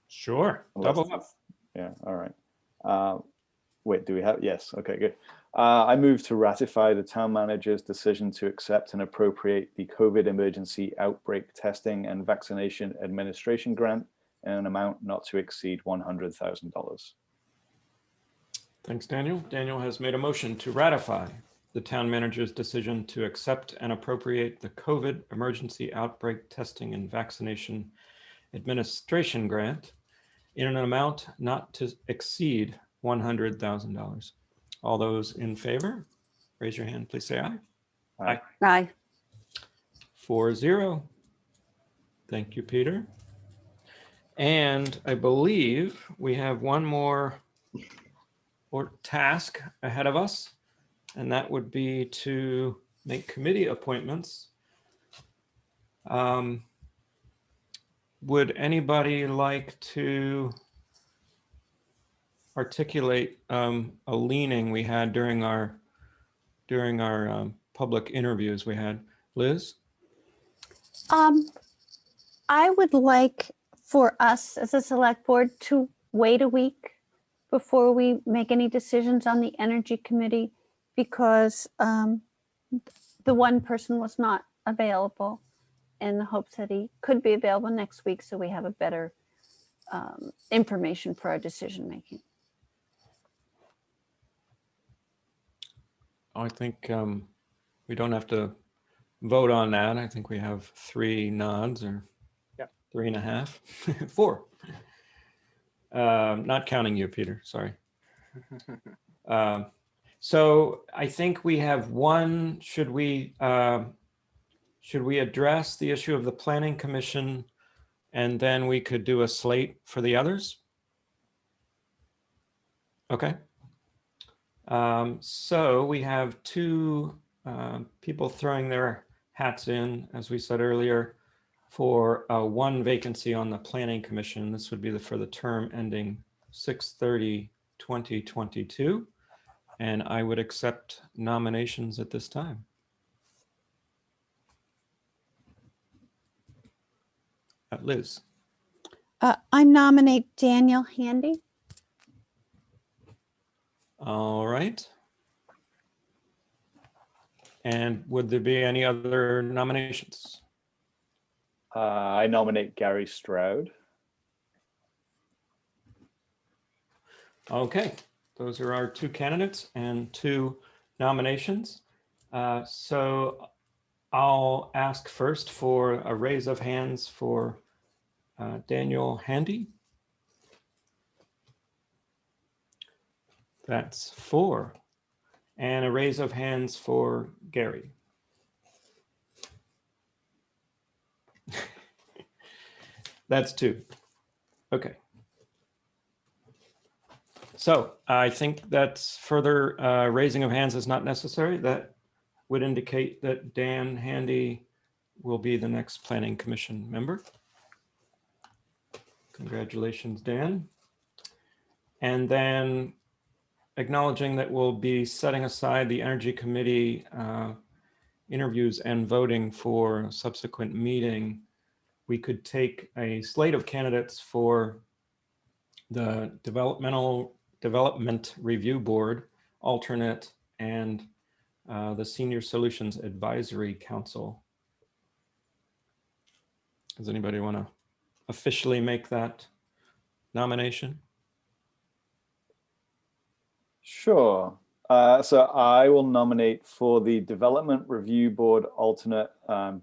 Sure. Double up. Yeah. All right. Wait, do we have? Yes. Okay, good. I move to ratify the town manager's decision to accept and appropriate the COVID emergency outbreak testing and vaccination administration grant in an amount not to exceed $100,000. Thanks, Daniel. Daniel has made a motion to ratify the town manager's decision to accept and appropriate the COVID emergency outbreak testing and vaccination administration grant in an amount not to exceed $100,000. All those in favor, raise your hand, please say aye. Aye. Aye. 4-0. Thank you, Peter. And I believe we have one more task ahead of us, and that would be to make committee appointments. Would anybody like to articulate a leaning we had during our public interviews we had? Liz? I would like for us as a select board to wait a week before we make any decisions on the energy committee, because the one person was not available, in the hopes that he could be available next week, so we have a better information for our decision making. I think we don't have to vote on that. I think we have 3 nods, or 3.5, 4. Not counting you, Peter, sorry. So I think we have one. Should we address the issue of the Planning Commission And then we could do a slate for the others. Okay. So we have two people throwing their hats in, as we said earlier, for one vacancy on the Planning Commission. This would be for the term ending 6/30/2022. And I would accept nominations at this time. Liz. I nominate Daniel Handy. All right. And would there be any other nominations? I nominate Gary Stroud. Okay, those are our two candidates and two nominations. So I'll ask first for a raise of hands for Daniel Handy. That's 4. And a raise of hands for Gary. That's 2. Okay. So I think that's further raising of hands is not necessary. That would indicate that Dan Handy will be the next Planning Commission member. Congratulations, Dan. And then acknowledging that we'll be setting aside the Energy Committee interviews and voting for a subsequent meeting, we could take a slate of candidates for the Development Review Board alternate and the Senior Solutions Advisory Council. Does anybody want to officially make that nomination? Sure. So I will nominate for the Development Review Board alternate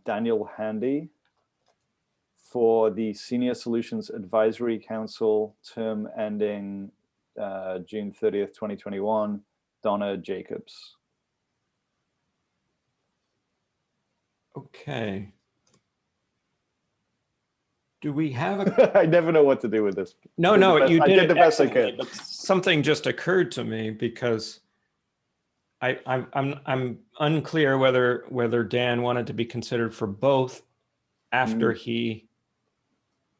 Daniel Handy. For the Senior Solutions Advisory Council term ending June 30th, 2021, Donna Jacobs. Okay. Do we have a... I never know what to do with this. No, you I did did it the best I excellently, could. but something just occurred to me because I'm unclear whether Dan wanted to be considered for both after he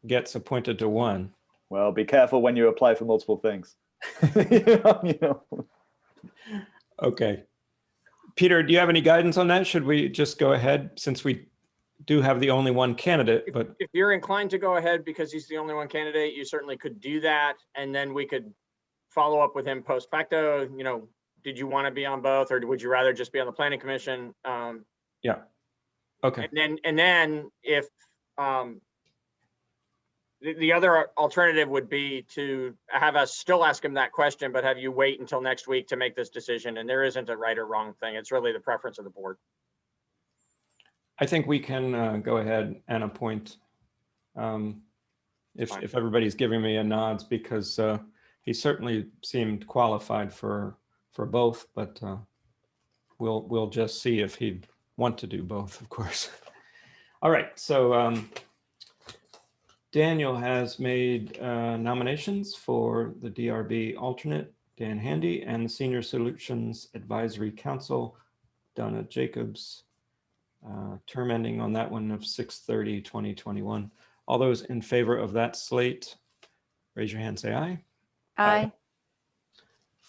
gets appointed to one. Well, be careful when you apply for multiple things. You know. Okay. Peter, do you have any guidance on that? Should we just go ahead since we do have the only one candidate? But If you're inclined to go ahead because he's the only one candidate, you certainly could do that. And then we could follow up with him post facto. You know, did you want to be on both or would you rather just be on the Planning Commission? Yeah. Okay. And then if the other alternative would be to have us still ask him that question, but have you wait until next week to make this decision. And there isn't a right or wrong thing. It's really the preference of the board. I think we can go ahead and appoint if everybody's giving me a nods, because he certainly seemed qualified for both, but we'll just see if he'd want to do both, of course. All right, so Daniel has made nominations for the DRB alternate, Dan Handy, and the Senior Solutions Advisory Council, Donna Jacobs. Term ending on that one of 6/30/2021. All those in favor of that slate, raise your hand, say aye. Aye.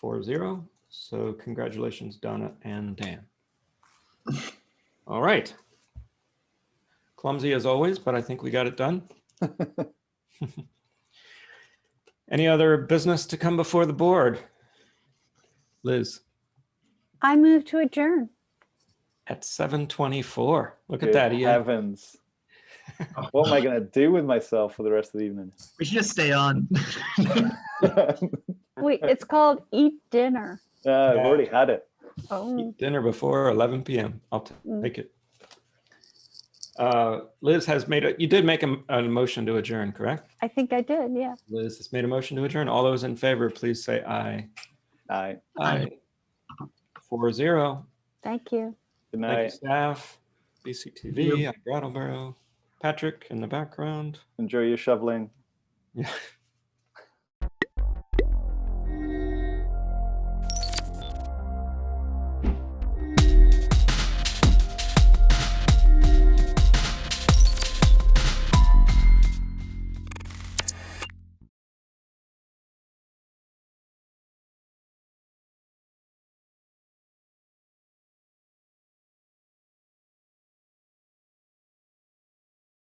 4-0. So congratulations, Donna and Dan. All right. Clumsy as always, but I think we got it done. Any other business to come before the board? Liz? I move to adjourn. At 7:24. Look at Good that, Ian. heavens. What am I going to do with myself for the rest of the evening? We should just stay on. Wait, it's called Eat Dinner. I've already had it. Oh, Dinner before 11 p.m. I'll take it. Liz has made you did make a motion to adjourn, correct? I think I did, yeah. Liz has made a motion to adjourn. All those in favor, please say aye. Aye. Aye. 4-0. Thank you. Good Thank you, night. staff, BCTV, Brattleboro, Patrick in the background. Enjoy your shoveling. Yeah.